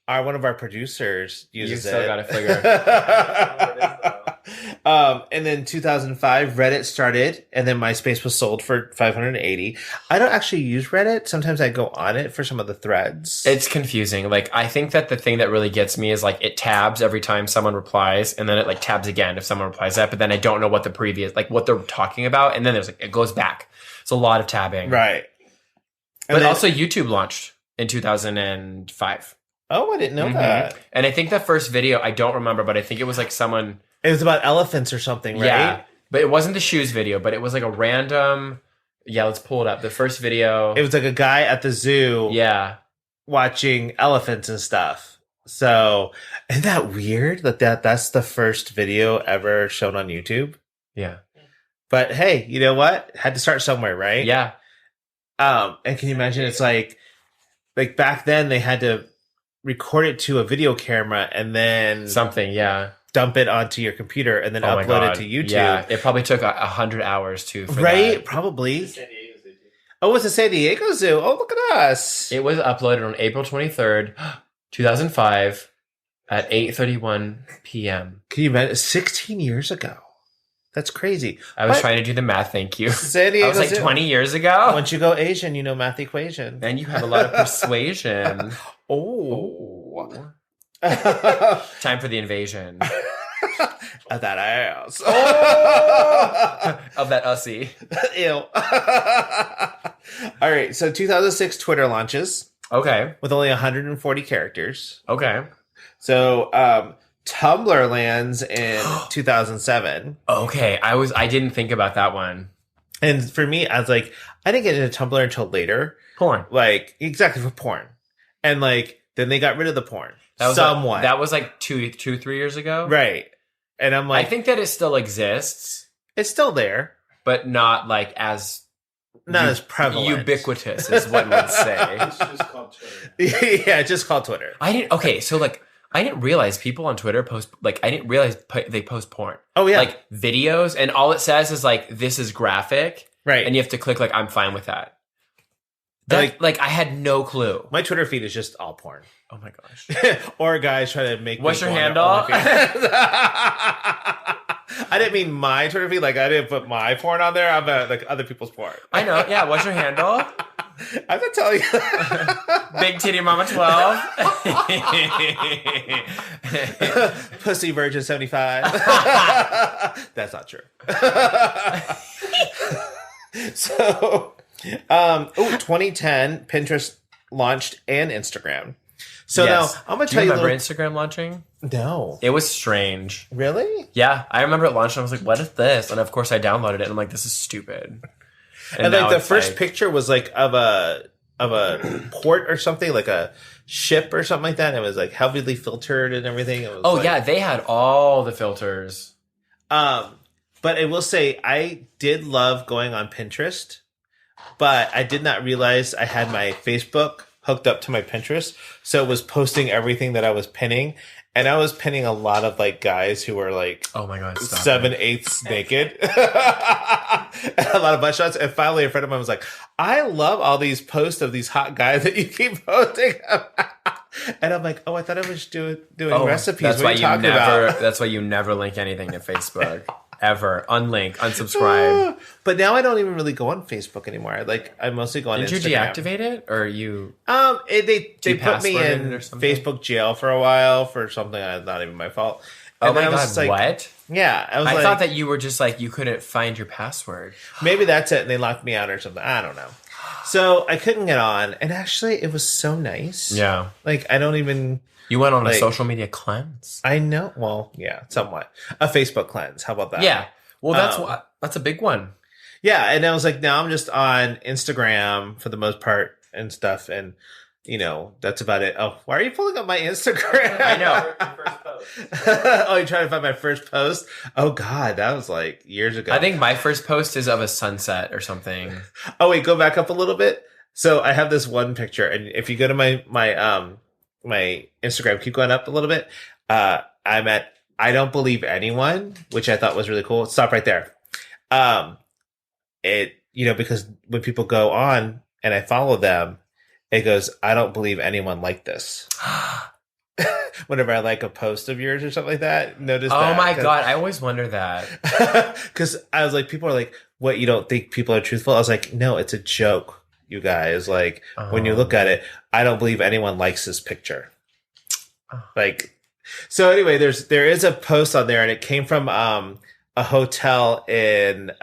[SPEAKER 2] One of our producers uses it. You still got to figure. And then 2005, Reddit started, and then MySpace was sold for $580. I don't actually use Reddit. Sometimes I go on it for some of the threads.
[SPEAKER 1] It's confusing. Like, I think that the thing that really gets me is like it tabs every time someone replies, and then it like tabs again if someone replies that, but then I don't know what the previous, like what they're talking about, and then there's like, it goes back. It's a lot of tabbing.
[SPEAKER 2] Right.
[SPEAKER 1] But also YouTube launched in 2005.
[SPEAKER 2] Oh, I didn't know that.
[SPEAKER 1] And I think the first video, I don't remember, but I think it was like someone...
[SPEAKER 2] It was about elephants or something, right? Yeah,
[SPEAKER 1] but it wasn't the shoes video, but it was like a random... Yeah, let's pull it up. The first video...
[SPEAKER 2] It was like a guy at the zoo...
[SPEAKER 1] Yeah.
[SPEAKER 2] Watching elephants and stuff. So, isn't that weird that's the first video ever shown on YouTube?
[SPEAKER 1] Yeah.
[SPEAKER 2] But hey, you know what? Had to start somewhere, right?
[SPEAKER 1] Yeah.
[SPEAKER 2] And can you imagine it's like back then they had to record it to a video camera and then dump it onto your computer and then upload it to YouTube.
[SPEAKER 1] Yeah, it probably took 100 hours for
[SPEAKER 2] right?
[SPEAKER 1] That.
[SPEAKER 2] Probably. Oh, it's the San Diego Zoo. Oh, look at us.
[SPEAKER 1] It was uploaded on April 23rd, 2005 at 8:31 p.m.
[SPEAKER 2] Can you imagine? 16 years ago. That's crazy.
[SPEAKER 1] I was trying to do the math. Thank you.
[SPEAKER 2] San Diego
[SPEAKER 1] I was like
[SPEAKER 2] Zoo.
[SPEAKER 1] 20 years ago.
[SPEAKER 2] Once you go Asian, you know math equation.
[SPEAKER 1] And you have a lot of persuasion. Time for the invasion.
[SPEAKER 2] Of that ass.
[SPEAKER 1] Of that Ussie.
[SPEAKER 2] Ew. All right. So 2006 Twitter launches.
[SPEAKER 1] Okay.
[SPEAKER 2] With only 140 characters.
[SPEAKER 1] Okay.
[SPEAKER 2] So Tumblr lands in 2007.
[SPEAKER 1] Okay. I didn't think about that one.
[SPEAKER 2] And for me, I was like, I didn't get into Tumblr until later.
[SPEAKER 1] Porn.
[SPEAKER 2] Like, exactly, for porn. And then they got rid of the porn.
[SPEAKER 1] That was like 2-3 years ago.
[SPEAKER 2] Right. And I'm like,
[SPEAKER 1] I think that it still exists.
[SPEAKER 2] It's still there.
[SPEAKER 1] But not like as
[SPEAKER 2] prevalent.
[SPEAKER 1] Ubiquitous is what we'd say.
[SPEAKER 3] It's just called Twitter.
[SPEAKER 2] Yeah, it's just called Twitter.
[SPEAKER 1] I didn't realize people on Twitter post, I didn't realize they post porn.
[SPEAKER 2] Oh, yeah.
[SPEAKER 1] Like videos, and all it says is like, this is graphic.
[SPEAKER 2] Right.
[SPEAKER 1] And you have to click like, I'm fine with that. Like I had no clue.
[SPEAKER 2] My Twitter feed is just all porn.
[SPEAKER 1] Oh my gosh.
[SPEAKER 2] Or guys trying to make.
[SPEAKER 1] What's your handle?
[SPEAKER 2] I didn't mean my Twitter feed. Like I didn't put my porn on there. I'm like other people's porn.
[SPEAKER 1] I know. Yeah. What's your handle?
[SPEAKER 2] I'm gonna tell you.
[SPEAKER 1] Big Titty Mama 12.
[SPEAKER 2] Pussy Virgin 75. That's not true. So, 2010, Pinterest launched and Instagram. So
[SPEAKER 1] yes.
[SPEAKER 2] Now I'm gonna
[SPEAKER 1] Do
[SPEAKER 2] tell
[SPEAKER 1] you
[SPEAKER 2] you.
[SPEAKER 1] Remember Instagram launching?
[SPEAKER 2] No.
[SPEAKER 1] It was strange.
[SPEAKER 2] Really?
[SPEAKER 1] Yeah, I remember it launched and I was like, "What is this?" And of course, I downloaded it and I'm like, "This is stupid."
[SPEAKER 2] And like the first picture was like of a port or something, like a ship or something like that. And it was like heavily filtered and everything. It was
[SPEAKER 1] yeah, they had all the filters.
[SPEAKER 2] But I will say I did love going on Pinterest, but I did not realize I had my Facebook hooked up to my Pinterest. So it was posting everything that I was pinning. And I was pinning a lot of like guys who were like,
[SPEAKER 1] oh my God,
[SPEAKER 2] 7/8 naked. And a lot of butt shots. And finally a friend of mine was like, I love all these posts of these hot guys that you keep posting. And I'm like, I thought I was doing recipes.
[SPEAKER 1] That's
[SPEAKER 2] what are you talking about?
[SPEAKER 1] That's why you never link anything to Facebook. Ever. Unlink, unsubscribe.
[SPEAKER 2] But now I don't even really go on Facebook anymore. I mostly go on Instagram.
[SPEAKER 1] Did you deactivate it? Or you...
[SPEAKER 2] They put me in Facebook jail for a while for something that's not even my fault.
[SPEAKER 1] And oh my God, like, what?
[SPEAKER 2] Yeah.
[SPEAKER 1] I thought that you were just like, you couldn't find your password.
[SPEAKER 2] Maybe that's it and they locked me out or something. I don't know. So I couldn't get on. And actually, it was so nice.
[SPEAKER 1] Yeah.
[SPEAKER 2] Like, I don't even...
[SPEAKER 1] You went on a social media cleanse.
[SPEAKER 2] I know. Well, yeah, somewhat. A Facebook cleanse. How about that?
[SPEAKER 1] Yeah. Well, that's a big one.
[SPEAKER 2] Yeah. And I was like, now I'm just on Instagram for the most part and stuff. And, that's about it. Oh, why are you pulling up my Instagram?
[SPEAKER 1] I know.
[SPEAKER 2] Oh, you're trying to find my first post? Oh, God. That was like years ago.
[SPEAKER 1] I think my first post is of a sunset or something.
[SPEAKER 2] Oh, wait. Go back up a little bit. So I have this one picture. And if you go to my Instagram, keep going up a little bit. I'm at I Don't Believe Anyone, which I thought was really cool. Stop right there. Because when people go on and I follow them, it goes, I don't believe anyone like this. Whenever I like a post of yours or something like that, notice that.
[SPEAKER 1] Oh my God, I always wonder that.
[SPEAKER 2] Because I was like, people are like, what, you don't think people are truthful? I was like, no, it's a joke, you guys. Like, when you look at it, I don't believe anyone likes this picture. Like, so anyway, there is a post on there and it came from a hotel in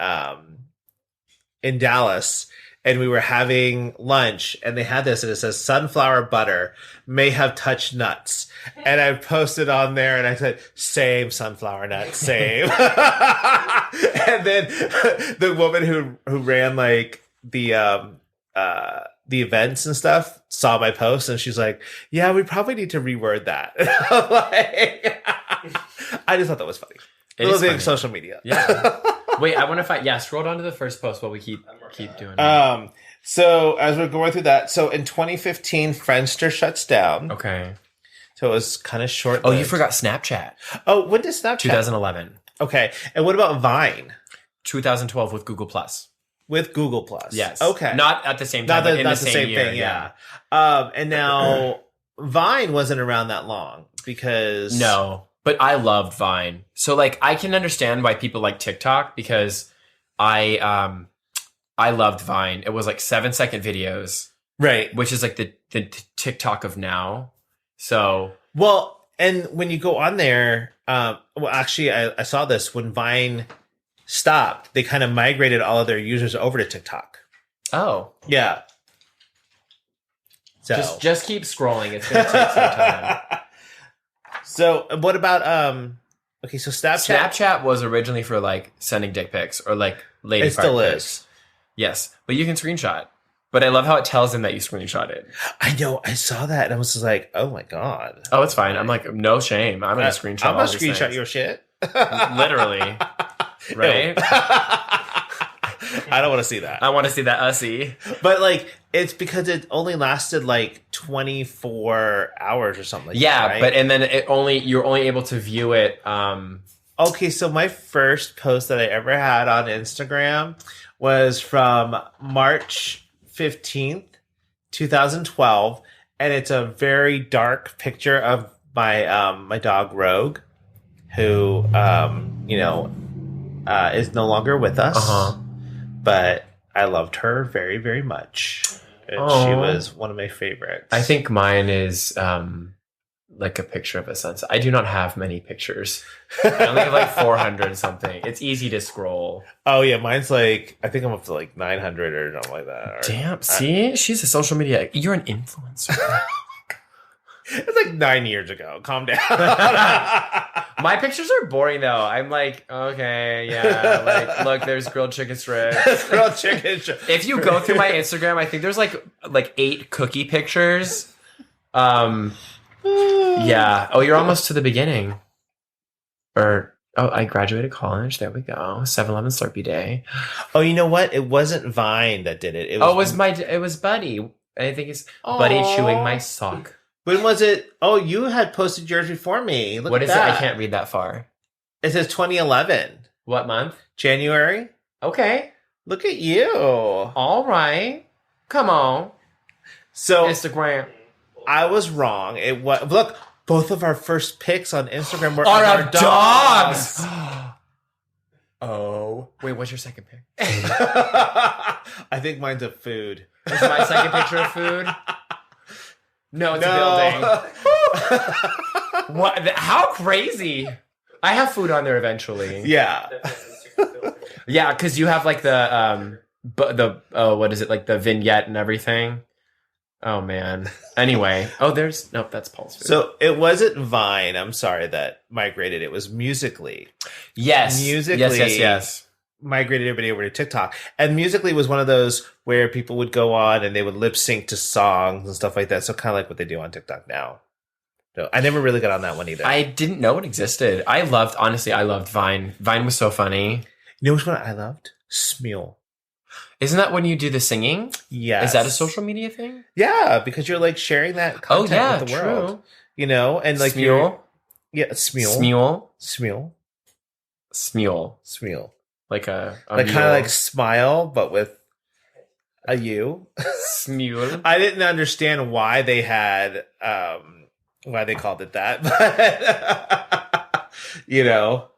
[SPEAKER 2] Dallas. And we were having lunch and they had this and it says sunflower butter may have touched nuts. And I posted on there and I said, same sunflower nuts, same. And then the woman who ran like the events and stuff saw my post and she's like, yeah, we probably need to reword that. I just thought that was funny. It was like social media.
[SPEAKER 1] Yeah. Wait, I want to find. Yeah, scroll down to the first post while we keep doing it.
[SPEAKER 2] So as we're going through that, so in 2015, Friendster shuts down.
[SPEAKER 1] Okay.
[SPEAKER 2] So it was kind of short.
[SPEAKER 1] Oh, you forgot Snapchat.
[SPEAKER 2] Oh, when did Snapchat?
[SPEAKER 1] 2011.
[SPEAKER 2] Okay, and what about Vine?
[SPEAKER 1] 2012 with Google Plus.
[SPEAKER 2] With Google Plus.
[SPEAKER 1] Yes.
[SPEAKER 2] Okay.
[SPEAKER 1] Not at the same time. Not the same year,
[SPEAKER 2] thing. Yeah. And now Vine wasn't around that long because
[SPEAKER 1] no. But I loved Vine. So like I can understand why people like TikTok because I loved Vine. It was like 7-second videos.
[SPEAKER 2] Right.
[SPEAKER 1] Which is like the TikTok of now. So
[SPEAKER 2] well, and when you go on there, actually I saw this when Vine stopped, they kind of migrated all of their users over to TikTok.
[SPEAKER 1] Oh.
[SPEAKER 2] Yeah. So
[SPEAKER 1] just keep scrolling. It's gonna take some time.
[SPEAKER 2] So what about okay, so
[SPEAKER 1] Snapchat was originally for like sending dick pics or like lady
[SPEAKER 2] it still
[SPEAKER 1] pics.
[SPEAKER 2] Is.
[SPEAKER 1] Yes, but you can screenshot. But I love how it tells them that you screenshot it.
[SPEAKER 2] I know, I saw that and I was just like, oh my God.
[SPEAKER 1] Oh, it's fine. I'm like, no shame. I'm gonna screenshot.
[SPEAKER 2] I'm gonna screenshot your shit.
[SPEAKER 1] Literally. Right?
[SPEAKER 2] I don't want to see that.
[SPEAKER 1] I want to see that ussy.
[SPEAKER 2] But like, it's because it only lasted like 24 hours or something like that, right?
[SPEAKER 1] But and then you're only able to view it.
[SPEAKER 2] Okay, so my first post that I ever had on Instagram was from March 15th 2012, and it's a very dark picture of my dog Rogue, who is no longer with us. But I loved her very, very much. And she was one of my favorites.
[SPEAKER 1] I think mine is like a picture of a sunset. I do not have many pictures. I only have like 400 something. It's easy to scroll.
[SPEAKER 2] Oh yeah, mine's like, I think I'm up to like 900 or something like that.
[SPEAKER 1] Damn, see? She's a social media. You're an influencer.
[SPEAKER 2] It's like 9 years ago. Calm down.
[SPEAKER 1] My pictures are boring though. I'm like, okay, yeah. Like, look, there's grilled chicken strips.
[SPEAKER 2] Grilled chicken strips.
[SPEAKER 1] If you go through my Instagram, I think there's like 8 cookie pictures. Yeah. Oh, you're almost to the beginning. I graduated college. There we go. 7-Eleven Slurpee Day.
[SPEAKER 2] Oh, you know what? It wasn't Vine that did it.
[SPEAKER 1] It was Buddy. I think it's Buddy chewing my sock.
[SPEAKER 2] When was it? Oh, you had posted yours before me.
[SPEAKER 1] What is that? It? I can't read that far.
[SPEAKER 2] It says 2011.
[SPEAKER 1] What month?
[SPEAKER 2] January.
[SPEAKER 1] Okay.
[SPEAKER 2] Look at you.
[SPEAKER 1] All right. Come on.
[SPEAKER 2] So
[SPEAKER 1] Instagram.
[SPEAKER 2] I was wrong. It was, look, both of our first pics on Instagram were
[SPEAKER 1] our dogs. Oh. Wait, what's your second pic?
[SPEAKER 2] I think mine's of food.
[SPEAKER 1] Is my second picture of food? No, it's a building. What? How crazy! I have food on there eventually.
[SPEAKER 2] Yeah,
[SPEAKER 1] yeah, because you have like the what is it, like the vignette and everything. Oh man. Anyway, that's Paul's food.
[SPEAKER 2] So it wasn't Vine. I'm sorry that migrated. It was Musical.ly.
[SPEAKER 1] Yes,
[SPEAKER 2] Musical.ly.
[SPEAKER 1] Yes.
[SPEAKER 2] Migrated everybody over to TikTok, and Musical.ly was one of those where people would go on and they would lip sync to songs and stuff like that. So kind of like what they do on TikTok now. So I never really got on that one either.
[SPEAKER 1] I didn't know it existed. I loved Vine. Vine was so funny.
[SPEAKER 2] You know which one I loved? Smule.
[SPEAKER 1] Isn't that when you do the singing?
[SPEAKER 2] Yes.
[SPEAKER 1] Is that a social media thing?
[SPEAKER 2] Yeah, because you're like sharing that content with the world. You know, and like
[SPEAKER 1] Smule.
[SPEAKER 2] Smule. Smule.
[SPEAKER 1] Like a
[SPEAKER 2] like kind of like smile, but with a U.
[SPEAKER 1] Smule.
[SPEAKER 2] I didn't understand why they had why they called it that, but you know,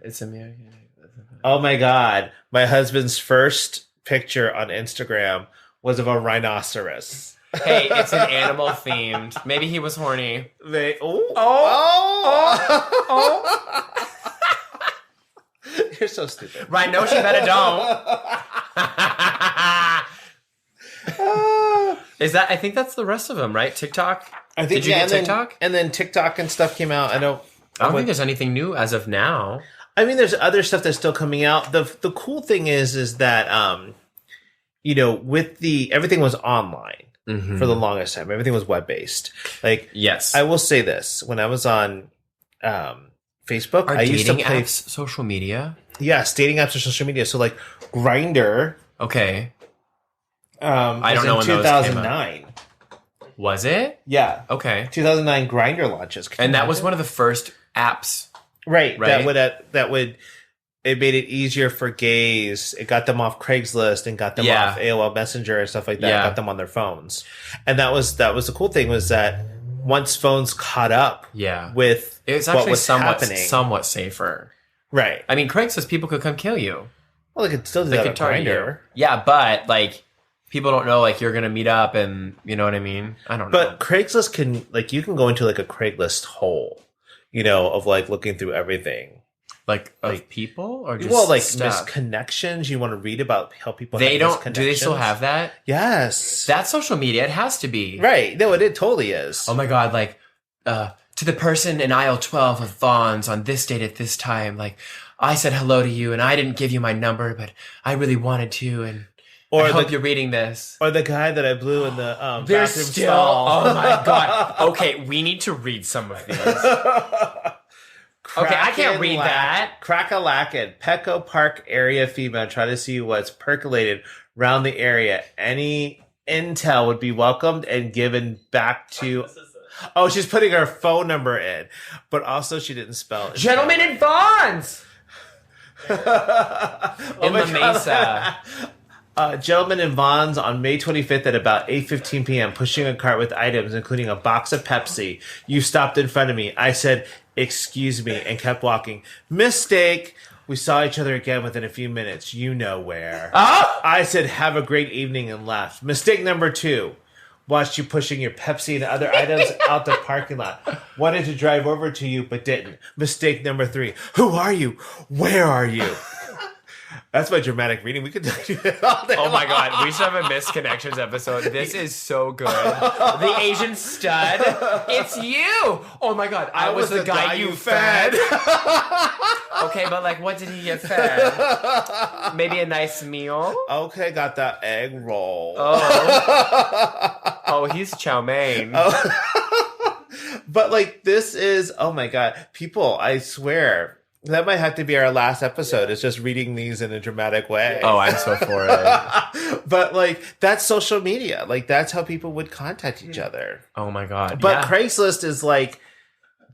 [SPEAKER 1] it's a.
[SPEAKER 2] Oh my god! My husband's first picture on Instagram was of a rhinoceros.
[SPEAKER 1] Hey, it's an animal themed. Maybe he was horny.
[SPEAKER 2] You're so stupid.
[SPEAKER 1] Right, no, she better don't. Is that? I think that's the rest of them, right? TikTok.
[SPEAKER 2] I think.
[SPEAKER 1] Did you get TikTok?
[SPEAKER 2] And then TikTok and stuff came out. I don't
[SPEAKER 1] think there's anything new as of now.
[SPEAKER 2] I mean, there's other stuff that's still coming out. The cool thing is that you know, with everything was online for the longest time. Everything was web based. Like,
[SPEAKER 1] yes,
[SPEAKER 2] I will say this: when I was on Facebook, I used to play
[SPEAKER 1] apps, social media.
[SPEAKER 2] Yes, dating apps or social media. So like Grindr.
[SPEAKER 1] Okay.
[SPEAKER 2] I don't know when 2009.
[SPEAKER 1] Was it?
[SPEAKER 2] Yeah.
[SPEAKER 1] Okay.
[SPEAKER 2] 2009 Grindr launches.
[SPEAKER 1] And that was one of the first apps.
[SPEAKER 2] Right. That would it made it easier for gays. It got them off Craigslist and got them off AOL Messenger and stuff like that. Yeah. Got them on their phones. And that was the cool thing, was that once phones caught up with
[SPEAKER 1] it was actually
[SPEAKER 2] what was happening,
[SPEAKER 1] somewhat safer.
[SPEAKER 2] Right.
[SPEAKER 1] I mean, Craigslist, people could come kill you.
[SPEAKER 2] Well, they could still do that on Grindr.
[SPEAKER 1] Yeah, but like people don't know like you're gonna meet up, and you know what I mean? I don't know.
[SPEAKER 2] But Craigslist can, like, you can go into like a Craigslist hole, you know, of like looking through everything.
[SPEAKER 1] Like people or just
[SPEAKER 2] misconnections. You want to read about how people
[SPEAKER 1] have misconnections. Do they still have that?
[SPEAKER 2] Yes.
[SPEAKER 1] That's social media. It has to be.
[SPEAKER 2] Right. No, it totally is.
[SPEAKER 1] Oh my God. Like, to the person in aisle 12 of Vaughn's on this date at this time, like, I said hello to you and I didn't give you my number, but I really wanted to, and I hope you're reading this.
[SPEAKER 2] Or the guy that I blew in the bathroom stall.
[SPEAKER 1] Oh my God. Okay, we need to read some of these. Okay, I can't read that.
[SPEAKER 2] Crack-a-lackin', Petco Park area female, try to see what's percolated around the area. Any intel would be welcomed and given back to... Oh, she's putting her phone number in. But also she didn't spell it.
[SPEAKER 1] Gentlemen in Vaughn's! In La Mesa.
[SPEAKER 2] Gentleman in Vaughn's on May 25th at about 8:15 p.m. pushing a cart with items, including a box of Pepsi. You stopped in front of me. I said, excuse me, and kept walking. Mistake. We saw each other again within a few minutes. You know where. I said, have a great evening and left. Mistake number 2. Watched you pushing your Pepsi and other items out the parking lot. Wanted to drive over to you, but didn't. Mistake number 3. Who are you? Where are you? That's my dramatic reading. We could do it all day long.
[SPEAKER 1] My God. We should have a Misconnections episode. This is so good. The Asian stud. It's you. Oh my God. I was the guy you fed. Okay, but like, what did he get fed? Maybe a nice meal?
[SPEAKER 2] Okay, got that egg roll.
[SPEAKER 1] Oh, he's chow mein.
[SPEAKER 2] But like, this is, oh my God. People, I swear. That might have to be our last episode. It's just reading these in a dramatic way.
[SPEAKER 1] Oh, I'm so for it.
[SPEAKER 2] But like, that's social media. Like, that's how people would contact each other.
[SPEAKER 1] Oh my God.
[SPEAKER 2] But Craigslist is like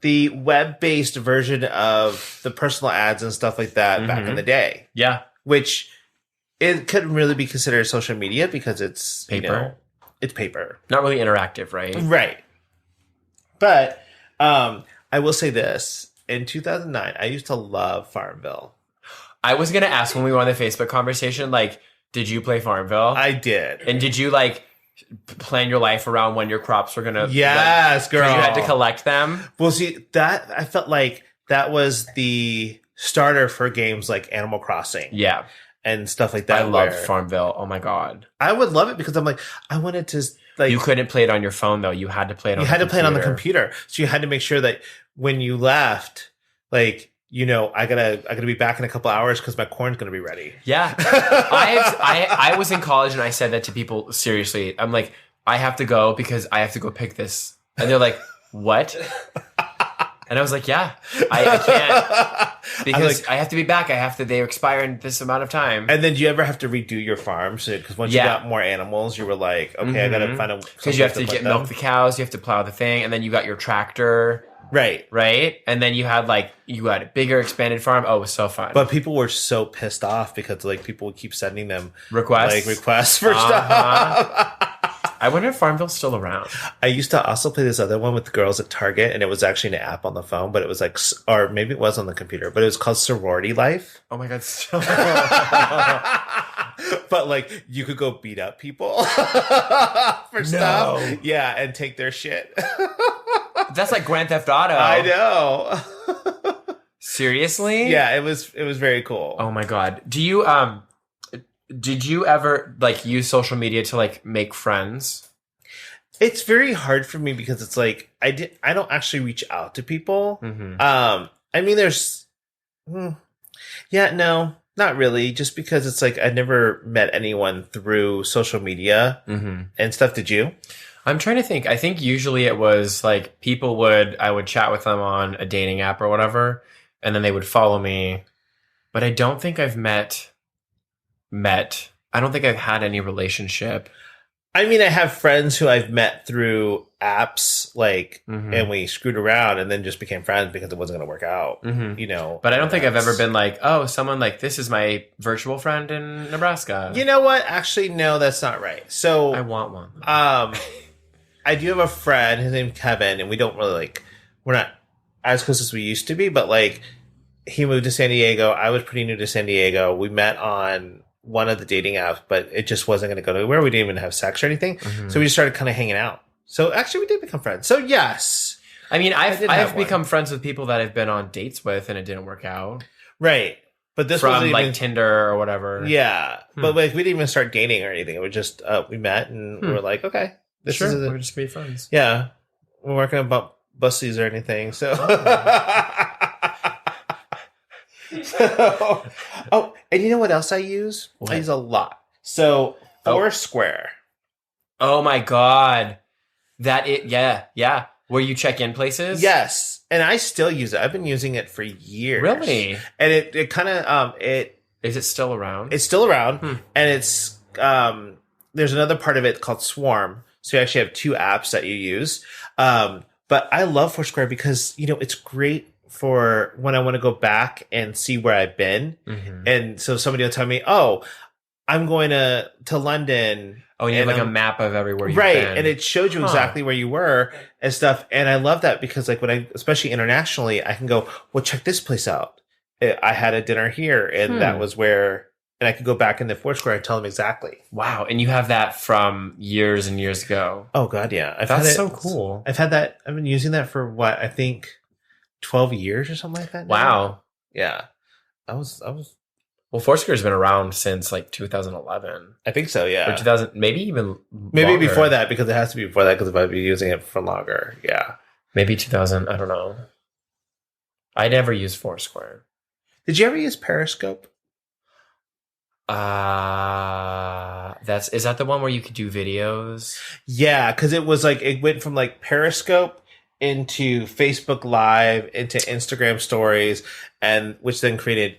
[SPEAKER 2] the web-based version of the personal ads and stuff like that back in the day.
[SPEAKER 1] Yeah.
[SPEAKER 2] Which it couldn't really be considered social media because it's
[SPEAKER 1] paper.
[SPEAKER 2] It's paper.
[SPEAKER 1] Not really interactive, right?
[SPEAKER 2] Right. But I will say this. In 2009, I used to love Farmville.
[SPEAKER 1] I was going to ask when we were on the Facebook conversation, like, did you play Farmville?
[SPEAKER 2] I did.
[SPEAKER 1] And did you, like, plan your life around when your crops were going to...
[SPEAKER 2] Yes, girl.
[SPEAKER 1] Because you had to collect them?
[SPEAKER 2] Well, see, that I felt like that was the starter for games like Animal Crossing.
[SPEAKER 1] Yeah.
[SPEAKER 2] And stuff like that.
[SPEAKER 1] I loved Farmville. Oh, my God.
[SPEAKER 2] I would love it because I'm like, I wanted to... Like,
[SPEAKER 1] you couldn't play it on your phone, though. You had to play it on the computer.
[SPEAKER 2] You had to play it on the computer. So you had to make sure that when you left, like, I gotta be back in a couple hours because my corn's gonna be ready. Yeah.
[SPEAKER 1] I was in college and I said that to people seriously. I'm like, I have to go because I have to go pick this. And they're like, what? And I was like, yeah, I can't because I have to be back. They expire in this amount of time.
[SPEAKER 2] And then do you ever have to redo your farm? Because once you got more animals, you were like, okay, I got to find a...
[SPEAKER 1] Because you have to milk the cows, you have to plow the thing, and then you got your tractor.
[SPEAKER 2] Right.
[SPEAKER 1] And then you had a bigger expanded farm. Oh, it was so fun.
[SPEAKER 2] But people were so pissed off because like people would keep sending them
[SPEAKER 1] requests
[SPEAKER 2] for stuff.
[SPEAKER 1] I wonder if Farmville's still around.
[SPEAKER 2] I used to also play this other one with the girls at Target, and it was actually an app on the phone, but it was like, or maybe it was on the computer, but it was called Sorority Life.
[SPEAKER 1] Oh my God.
[SPEAKER 2] But like, you could go beat up people for stuff. Yeah, and take their shit.
[SPEAKER 1] That's like Grand Theft Auto.
[SPEAKER 2] I know.
[SPEAKER 1] Seriously?
[SPEAKER 2] Yeah, it was very cool.
[SPEAKER 1] Oh my God. Did you ever use social media to make friends?
[SPEAKER 2] It's very hard for me because it's like I don't actually reach out to people.
[SPEAKER 1] Mm-hmm.
[SPEAKER 2] I mean, no, not really. Just because it's like I never met anyone through social media and stuff. Did you?
[SPEAKER 1] I'm trying to think. I think usually it was like I would chat with them on a dating app or whatever, and then they would follow me. But I don't think I've met. I don't think I've had any relationship.
[SPEAKER 2] I mean, I have friends who I've met through apps, and we screwed around and then just became friends because it wasn't going to work out,
[SPEAKER 1] But I don't think I've ever been like, oh, someone this is my virtual friend in Nebraska.
[SPEAKER 2] You know what? Actually, no, that's not right. So
[SPEAKER 1] I want one.
[SPEAKER 2] I do have a friend, his name's Kevin, and we don't really we're not as close as we used to be, but he moved to San Diego. I was pretty new to San Diego. We met on one of the dating apps, but it just wasn't going to go anywhere. We didn't even have sex or anything. So we just started kind of hanging out. So actually we did become friends. So yes.
[SPEAKER 1] I mean, I've become friends with people that I've been on dates with and it didn't work out.
[SPEAKER 2] Right. But this
[SPEAKER 1] wasn't even Tinder or whatever.
[SPEAKER 2] Yeah. But we didn't even start dating or anything. It was just, we met and we were like, okay,
[SPEAKER 1] we're just be friends.
[SPEAKER 2] Yeah. We're working about bussies or anything. So, and you know what else I use? What? I use a lot. So Foursquare.
[SPEAKER 1] Oh my God. Yeah. Where you check in places?
[SPEAKER 2] Yes. And I still use it. I've been using it for years.
[SPEAKER 1] Really?
[SPEAKER 2] And it kind of,
[SPEAKER 1] is it still around?
[SPEAKER 2] It's still around. And it's, there's another part of it called Swarm. So you actually have two apps that you use. But I love Foursquare because, it's great for when I want to go back and see where I've been. And so somebody will tell me, oh, I'm going to London.
[SPEAKER 1] Oh, you have like a map of everywhere you've
[SPEAKER 2] been.
[SPEAKER 1] Right,
[SPEAKER 2] and it showed you exactly where you were and stuff. And I love that because like especially internationally, I can go, well, check this place out. I had a dinner here and that was where, and I could go back in the Foursquare and tell them exactly.
[SPEAKER 1] Wow. And you have that from years and years ago.
[SPEAKER 2] Oh God, yeah.
[SPEAKER 1] That's so cool.
[SPEAKER 2] I've been using that for what, I think 12 years or something like that.
[SPEAKER 1] Wow.
[SPEAKER 2] Now. Yeah. I was.
[SPEAKER 1] Well, Foursquare's been around since like 2011.
[SPEAKER 2] I think so, yeah.
[SPEAKER 1] Or 2000, maybe even
[SPEAKER 2] maybe
[SPEAKER 1] longer.
[SPEAKER 2] before that, because it has to be before that, because if I'd be using it for longer, yeah.
[SPEAKER 1] Maybe 2000, I don't know. I never used Foursquare.
[SPEAKER 2] Did you ever use Periscope?
[SPEAKER 1] Is that the one where you could do videos?
[SPEAKER 2] Yeah, because it was like, it went from like Periscope into Facebook Live, into Instagram stories, and which then created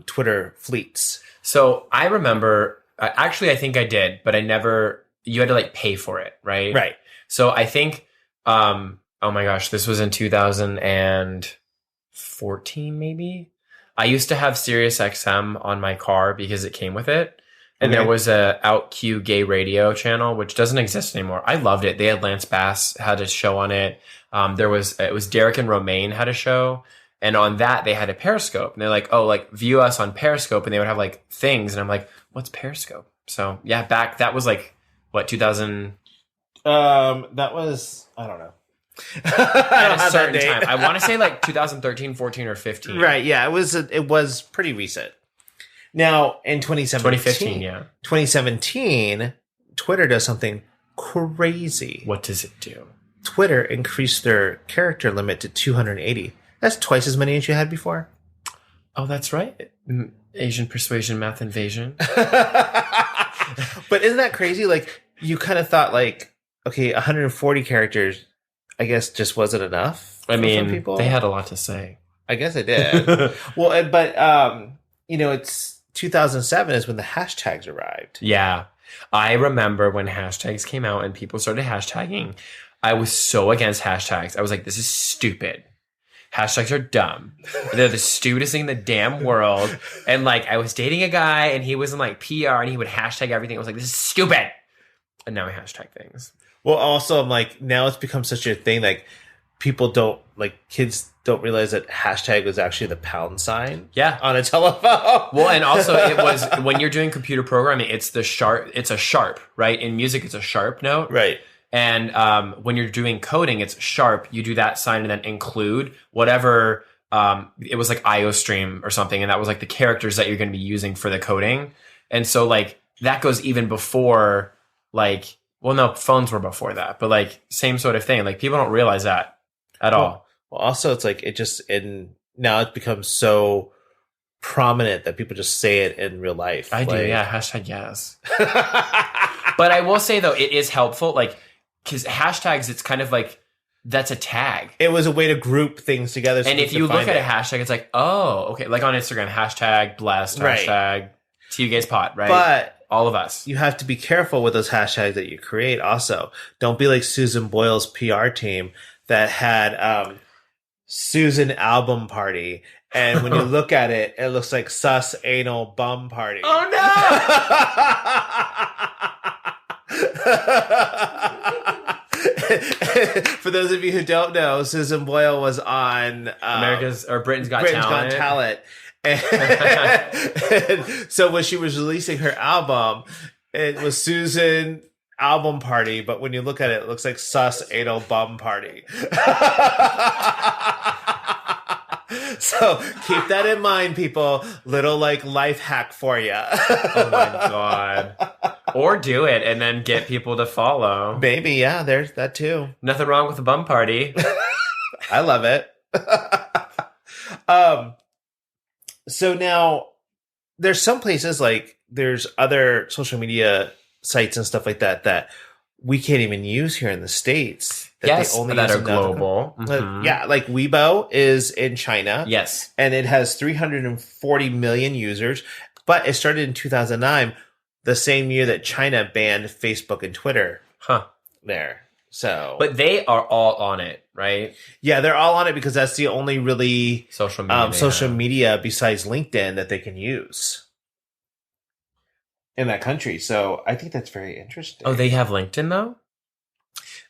[SPEAKER 2] Twitter fleets.
[SPEAKER 1] So I remember, actually, I think I did, but you had to like pay for it, right?
[SPEAKER 2] Right.
[SPEAKER 1] So I think, oh my gosh, this was in 2014, maybe. I used to have SiriusXM on my car because it came with it. And there was a OutQ gay radio channel, which doesn't exist anymore. I loved it. They had Lance Bass had a show on it. It was Derek and Romaine had a show. And on that, they had a Periscope. And they're like, oh, like, view us on Periscope. And they would have, like, things. And I'm like, what's Periscope? So, yeah, that was, like, what, 2000?
[SPEAKER 2] That was, I don't know.
[SPEAKER 1] At a certain time. I want to say, like, 2013, 14, or 15.
[SPEAKER 2] Right, yeah. It was pretty recent. Now, in 2017, 2017, Twitter does something crazy.
[SPEAKER 1] What does it do?
[SPEAKER 2] Twitter increased their character limit to 280. That's twice as many as you had before.
[SPEAKER 1] Oh, that's right. Asian persuasion, math invasion.
[SPEAKER 2] But isn't that crazy? Like, you kind of thought, like, okay, 140 characters, I guess, just wasn't enough.
[SPEAKER 1] I mean, people. They had a lot to say.
[SPEAKER 2] I guess they did. Well, but, it's 2007 is when the hashtags arrived.
[SPEAKER 1] Yeah. I remember when hashtags came out and people started hashtagging. I was so against hashtags. I was like, this is stupid. Hashtags are dumb. They're the stupidest thing in the damn world. And like, I was dating a guy and he was in like PR and he would hashtag everything. I was like, this is stupid. And now I hashtag things.
[SPEAKER 2] Well, also, I'm like, now it's become such a thing. Like, kids don't realize that hashtag was actually the pound sign.
[SPEAKER 1] Yeah.
[SPEAKER 2] On a telephone.
[SPEAKER 1] Well, and also it was, when you're doing computer programming, it's a sharp, right? In music, it's a sharp note.
[SPEAKER 2] Right.
[SPEAKER 1] And when you're doing coding, it's sharp. You do that sign and then include whatever. It was like IOStream or something, and that was like the characters that you're going to be using for the coding. And so like that goes even before like, well, no, phones were before that, but like same sort of thing. Like people don't realize that at all.
[SPEAKER 2] Well, also it's like now it becomes so prominent that people just say it in real life.
[SPEAKER 1] I do, yeah. Hashtag yes. But I will say though, it is helpful. Like, because hashtags, it's kind of like, that's a tag.
[SPEAKER 2] It was a way to group things together.
[SPEAKER 1] And if you look at a hashtag, it's like, oh, okay. Like on Instagram, hashtag blessed, hashtag tugayspod, right?
[SPEAKER 2] But
[SPEAKER 1] all of us.
[SPEAKER 2] You have to be careful with those hashtags that you create also. Don't be like Susan Boyle's PR team that had Susan album party. And when you look at it, it looks like sus anal bum party.
[SPEAKER 1] Oh
[SPEAKER 2] no! For those of you who don't know, Susan Boyle was on
[SPEAKER 1] Britain's Got Talent.
[SPEAKER 2] And so when she was releasing her album, it was Susan album party, but when you look at it, it looks like sus anal bum party. So keep that in mind, people. Little like life hack for you.
[SPEAKER 1] Oh my God. Or do it and then get people to follow.
[SPEAKER 2] Maybe, yeah, there's that too.
[SPEAKER 1] Nothing wrong with a bum party.
[SPEAKER 2] I love it. So now there's some places like there's other social media sites and stuff like that we can't even use here in the States.
[SPEAKER 1] That are global.
[SPEAKER 2] Mm-hmm. Yeah, like Weibo is in China.
[SPEAKER 1] Yes.
[SPEAKER 2] And it has 340 million users, but it started in 2009, the same year that China banned Facebook and Twitter. There. So,
[SPEAKER 1] but they are all on it, right?
[SPEAKER 2] Yeah, they're all on it because that's the only really
[SPEAKER 1] social media
[SPEAKER 2] besides LinkedIn that they can use. in that country. So I think that's very interesting.
[SPEAKER 1] Oh, they have LinkedIn though?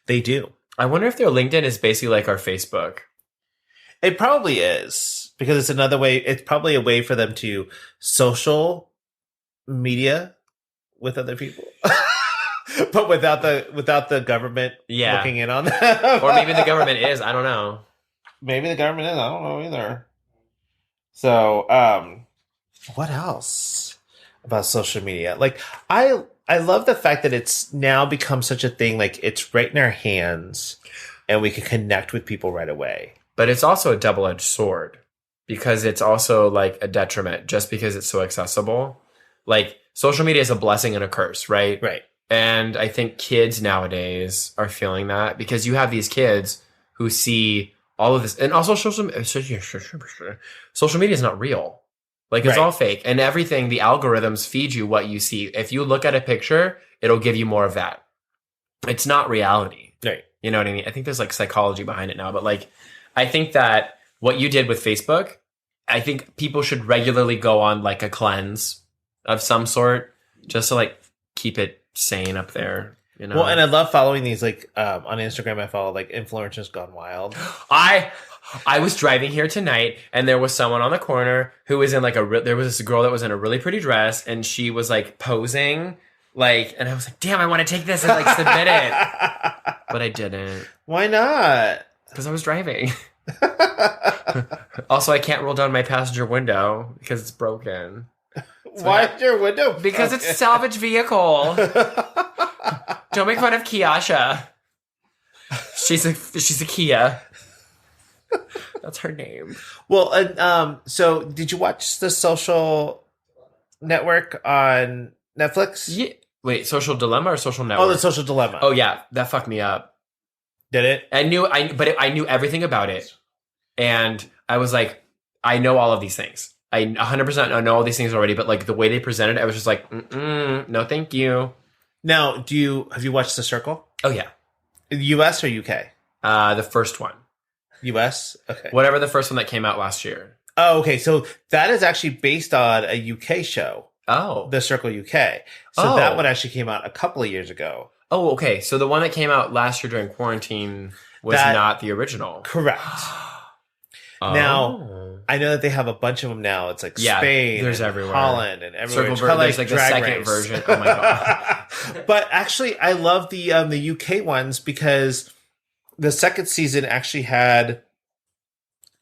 [SPEAKER 2] They do.
[SPEAKER 1] I wonder if their LinkedIn is basically like our Facebook.
[SPEAKER 2] It probably is, because it's another way. It's probably a way for them to social media with other people. But without the government looking in on them.
[SPEAKER 1] Or maybe the government is. I don't know.
[SPEAKER 2] Maybe the government is. I don't know either. So, what else about social media? Like, I love the fact that it's now become such a thing. Like, it's right in our hands and we can connect with people right away.
[SPEAKER 1] But it's also a double-edged sword, because it's also like a detriment just because it's so accessible. Like, social media is a blessing and a curse, right?
[SPEAKER 2] Right.
[SPEAKER 1] And I think kids nowadays are feeling that, because you have these kids who see all of this. And also social media is not real. Like, it's all fake. And everything, the algorithms feed you what you see. If you look at a picture, it'll give you more of that. It's not reality.
[SPEAKER 2] Right.
[SPEAKER 1] You know what I mean? I think there's like psychology behind it now. But like, I think that what you did with Facebook, I think people should regularly go on like a cleanse of some sort, just to like keep it sane up there, you know.
[SPEAKER 2] Well, and I love following these, like, on Instagram. I follow like influencers gone wild.
[SPEAKER 1] I was driving here tonight, and there was someone on the corner who was in like there was this girl that was in a really pretty dress, and she was like posing, like, and I was like, damn, I want to take this and like submit it, but I didn't.
[SPEAKER 2] Why not?
[SPEAKER 1] Because I was driving. Also, I can't roll down my passenger window because it's broken.
[SPEAKER 2] Why is your window broken?
[SPEAKER 1] Because it's a salvage vehicle. Don't make fun of Kiasha. She's a Kia. That's her name.
[SPEAKER 2] Well, so did you watch The Social Network on Netflix?
[SPEAKER 1] Yeah. Wait, Social Dilemma or Social Network?
[SPEAKER 2] Oh, The Social Dilemma.
[SPEAKER 1] Oh yeah, that fucked me up.
[SPEAKER 2] Did it?
[SPEAKER 1] I knew everything about it, and I was like, I know all of these things. I 100% know all these things already, but like the way they presented it, I was just like, no, thank you.
[SPEAKER 2] Now, have you watched The Circle?
[SPEAKER 1] Oh yeah.
[SPEAKER 2] US or UK?
[SPEAKER 1] The first one.
[SPEAKER 2] US? Okay.
[SPEAKER 1] Whatever the first one that came out last year.
[SPEAKER 2] Oh, okay. So that is actually based on a UK show.
[SPEAKER 1] Oh.
[SPEAKER 2] The Circle UK. So that one actually came out a couple of years ago.
[SPEAKER 1] Oh, okay. So the one that came out last year during quarantine was not the original.
[SPEAKER 2] Correct. Now, I know that they have a bunch of them now. It's like Spain,
[SPEAKER 1] there's everywhere.
[SPEAKER 2] Holland, and everywhere.
[SPEAKER 1] There's like the second version. Oh my god!
[SPEAKER 2] But actually, I love the UK ones, because the second season actually had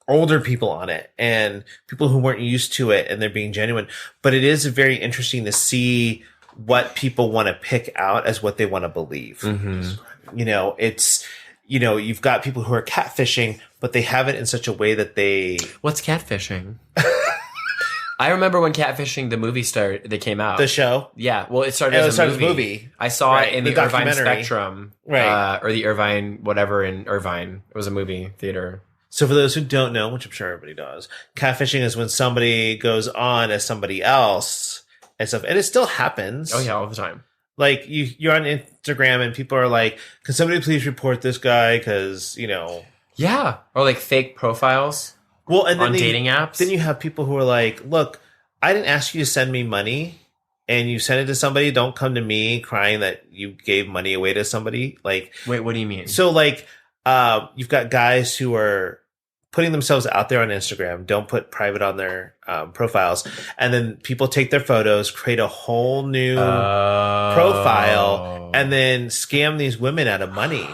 [SPEAKER 2] older people on it and people who weren't used to it, and they're being genuine. But it is very interesting to see what people want to pick out as what they want to believe. Mm-hmm. You know, it's. You know, you've got people who are catfishing, but they have it in such a way that they...
[SPEAKER 1] What's catfishing? I remember when Catfishing, the movie they came out.
[SPEAKER 2] The show?
[SPEAKER 1] Yeah. Well, it started as a movie. I saw it in the Irvine Spectrum.
[SPEAKER 2] Right.
[SPEAKER 1] Or the Irvine, whatever in Irvine. It was a movie theater.
[SPEAKER 2] So for those who don't know, which I'm sure everybody does, catfishing is when somebody goes on as somebody else and stuff. And it still happens.
[SPEAKER 1] Oh, yeah, all the time.
[SPEAKER 2] Like, you're on Instagram and people are like, can somebody please report this guy? Because, you know.
[SPEAKER 1] Yeah. Or like fake profiles and then on dating apps.
[SPEAKER 2] Then you have people who are like, look, I didn't ask you to send me money and you sent it to somebody. Don't come to me crying that you gave money away to somebody. Like,
[SPEAKER 1] wait, what do you mean?
[SPEAKER 2] So like, you've got guys who are putting themselves out there on Instagram, don't put private on their profiles. And then people take their photos, create a whole new profile, and then scam these women out of money.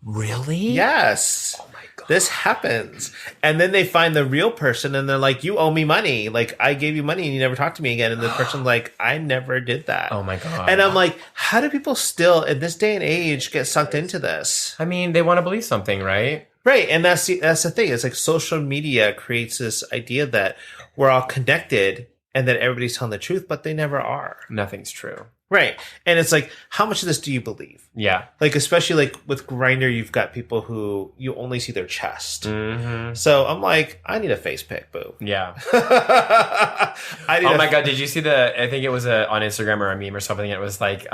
[SPEAKER 1] Really?
[SPEAKER 2] Yes. Oh my God. This happens. And then they find the real person and they're like, you owe me money. Like, I gave you money and you never talked to me again. And the person's like, I never did that.
[SPEAKER 1] Oh my God.
[SPEAKER 2] And I'm like, how do people still, in this day and age, get sucked into this?
[SPEAKER 1] I mean, they want to believe something, right?
[SPEAKER 2] Right. And that's the thing. It's like social media creates this idea that we're all connected and that everybody's telling the truth, but they never are.
[SPEAKER 1] Nothing's true.
[SPEAKER 2] Right. And it's like, how much of this do you believe?
[SPEAKER 1] Yeah.
[SPEAKER 2] Like, especially like with Grindr, you've got people who you only see their chest.
[SPEAKER 1] Mm-hmm.
[SPEAKER 2] So I'm like, I need a face pic, boo.
[SPEAKER 1] Yeah. Oh my God. Did you see I think it was on Instagram or a meme or something. It was like,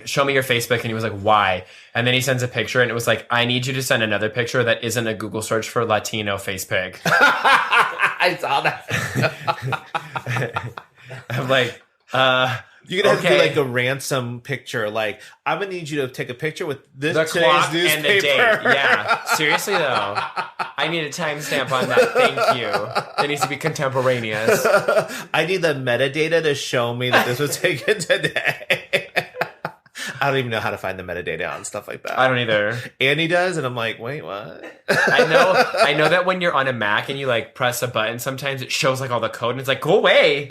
[SPEAKER 1] show me your Facebook. And he was like, why? And then he sends a picture and it was like, I need you to send another picture that isn't a Google search for Latino face pic.
[SPEAKER 2] I saw that.
[SPEAKER 1] I'm like,
[SPEAKER 2] You're going to have to do like a ransom picture. Like, I'm going to need you to take a picture with this
[SPEAKER 1] the
[SPEAKER 2] today's
[SPEAKER 1] clock
[SPEAKER 2] newspaper.
[SPEAKER 1] and the date. Yeah. Seriously, though. I need a timestamp on that. Thank you. It needs to be contemporaneous.
[SPEAKER 2] I need the metadata to show me that this was taken today. I don't even know how to find the metadata on stuff like that.
[SPEAKER 1] I don't either.
[SPEAKER 2] Annie does, and I'm like, wait, what?
[SPEAKER 1] I know that when you're on a Mac and you like press a button, sometimes it shows like all the code and it's like, go away.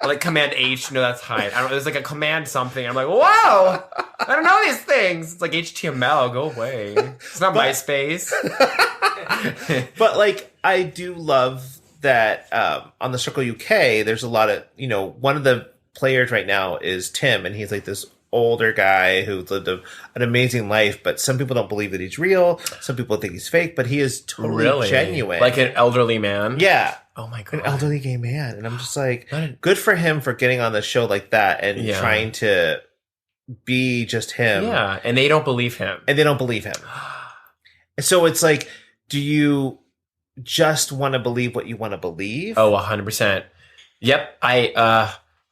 [SPEAKER 1] Or like Command H, no, that's hide. I don't know, there's like a command something. I'm like, whoa, I don't know these things. It's like HTML, go away. It's not MySpace.
[SPEAKER 2] But like, I do love that on the Circle UK, there's a lot of, one of the players right now is Tim, and he's like this older guy who's lived an amazing life, but some people don't believe that he's real. Some people think he's fake, but he is totally genuine.
[SPEAKER 1] Like an elderly man?
[SPEAKER 2] Yeah.
[SPEAKER 1] Oh my God.
[SPEAKER 2] An elderly gay man. And I'm just like, good for him for getting on the show like that and trying to be just him.
[SPEAKER 1] Yeah. And they don't believe him.
[SPEAKER 2] So it's like, do you just want to believe what you want to believe?
[SPEAKER 1] Oh, 100%. Yep.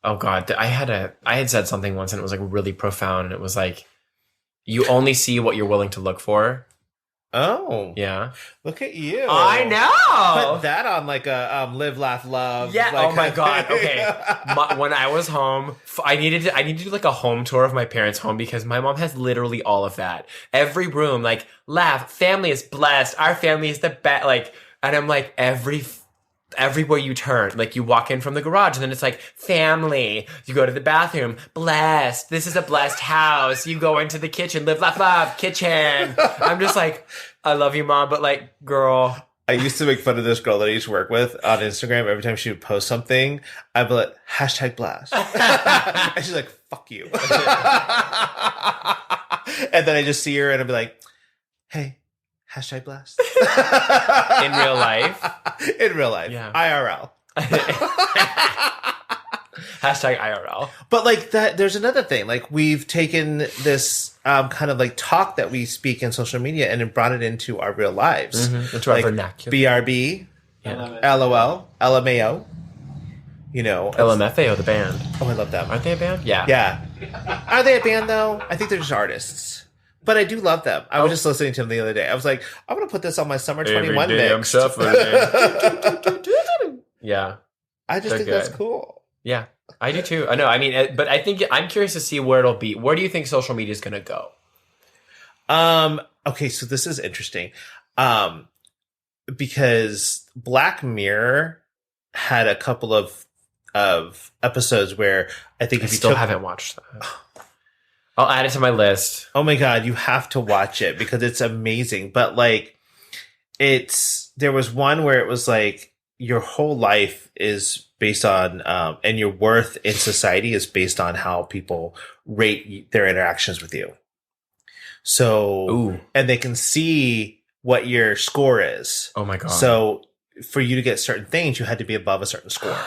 [SPEAKER 1] Oh God, I had said something once and it was like really profound. And it was like, you only see what you're willing to look for.
[SPEAKER 2] Oh.
[SPEAKER 1] Yeah.
[SPEAKER 2] Look at you.
[SPEAKER 1] I know.
[SPEAKER 2] Put that on like a live, laugh, love.
[SPEAKER 1] Yeah.
[SPEAKER 2] Like,
[SPEAKER 1] oh my God. Okay. When I was home, I needed to do like a home tour of my parents' home because my mom has literally all of that. Every room, like laugh, family is blessed. Our family is the best. Like, and I'm like everywhere you turn, like you walk in from the garage and then it's like family. You go to the bathroom, blessed. This is a blessed house. You go into the kitchen, live, laugh, love, kitchen. I'm just like, I love you, Mom, but like, girl.
[SPEAKER 2] I used to make fun of this girl that I used to work with on Instagram. Every time she would post something, I'd be like, #blast. And she's like, fuck you. And then I just see her and I'd be like, hey, #blast.
[SPEAKER 1] In real life?
[SPEAKER 2] In real life.
[SPEAKER 1] Yeah.
[SPEAKER 2] IRL.
[SPEAKER 1] #IRL.
[SPEAKER 2] But like that, there's another thing. Like we've taken this kind of like talk that we speak in social media and then brought it into our real lives.
[SPEAKER 1] Mm-hmm. Into our vernacular.
[SPEAKER 2] BRB, LOL, LMAO.
[SPEAKER 1] LMFAO, the band.
[SPEAKER 2] Oh, I love them.
[SPEAKER 1] Aren't they a band? Yeah.
[SPEAKER 2] Yeah. Are they a band though? I think they're just artists. But I do love them. I was just listening to them the other day. I was like, I'm going to put this on my Summer 21 mix.
[SPEAKER 1] I'm shuffling. Yeah.
[SPEAKER 2] I just think that's cool.
[SPEAKER 1] Yeah, I do too. I know. I mean, but I think I'm curious to see where it'll be. Where do you think social media is going to go?
[SPEAKER 2] Okay, so this is interesting. Because Black Mirror had a couple of episodes where I think
[SPEAKER 1] I still haven't watched that. I'll add it to my list.
[SPEAKER 2] Oh my God, you have to watch it because it's amazing. But like, there was one where it was like your whole life is based on, and your worth in society is based on how people rate their interactions with you. So, and they can see what your score is.
[SPEAKER 1] Oh my God.
[SPEAKER 2] So for you to get certain things, you had to be above a certain score.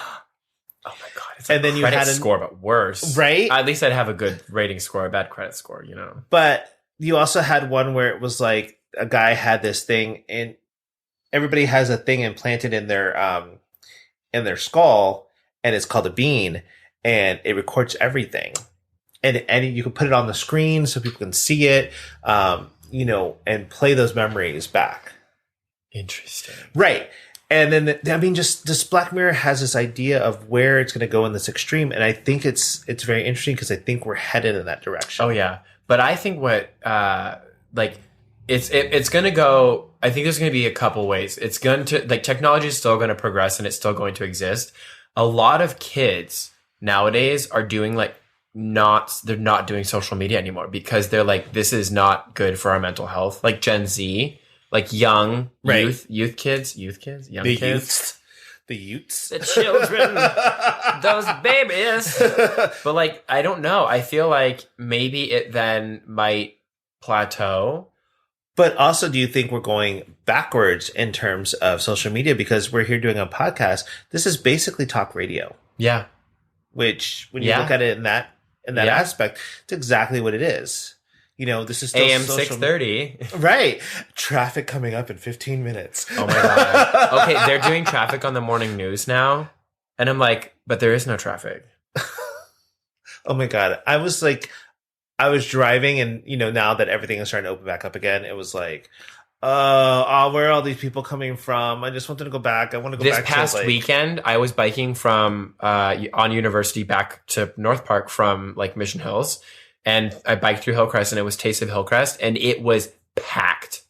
[SPEAKER 1] Oh my God. It's
[SPEAKER 2] and then you had a
[SPEAKER 1] score, but worse.
[SPEAKER 2] Right?
[SPEAKER 1] At least I'd have a good rating score, a bad credit score,
[SPEAKER 2] But you also had one where it was like a guy had this thing and everybody has a thing implanted in their skull and it's called a bean and it records everything. And you can put it on the screen so people can see it, and play those memories back.
[SPEAKER 1] Interesting.
[SPEAKER 2] Right. And then, just this Black Mirror has this idea of where it's going to go in this extreme. And I think it's very interesting because I think we're headed in that direction.
[SPEAKER 1] Oh, yeah. But I think it's going to go, I think there's going to be a couple ways. It's going to, technology is still going to progress and it's still going to exist. A lot of kids nowadays are doing they're not doing social media anymore because they're like, this is not good for our mental health. Like Gen Z. Like young youth kids, young kids.
[SPEAKER 2] The youths.
[SPEAKER 1] The children. Those babies. But I don't know. I feel like maybe it then might plateau.
[SPEAKER 2] But also, do you think we're going backwards in terms of social media? Because we're here doing a podcast. This is basically talk radio.
[SPEAKER 1] Yeah.
[SPEAKER 2] Which, when you look at it in that aspect, it's exactly what it is. This is still
[SPEAKER 1] AM 6:30.
[SPEAKER 2] Right. Traffic coming up in 15 minutes.
[SPEAKER 1] Oh my God. Okay, they're doing traffic on the morning news now. And I'm like, but there is no traffic.
[SPEAKER 2] Oh my God. I was driving and, now that everything is starting to open back up again, it was like, where are all these people coming from? I just wanted to go back. I want to go back.
[SPEAKER 1] This past weekend, I was biking from, on University back to North Park from like Mission Hills. And I biked through Hillcrest and it was Taste of Hillcrest and it was packed.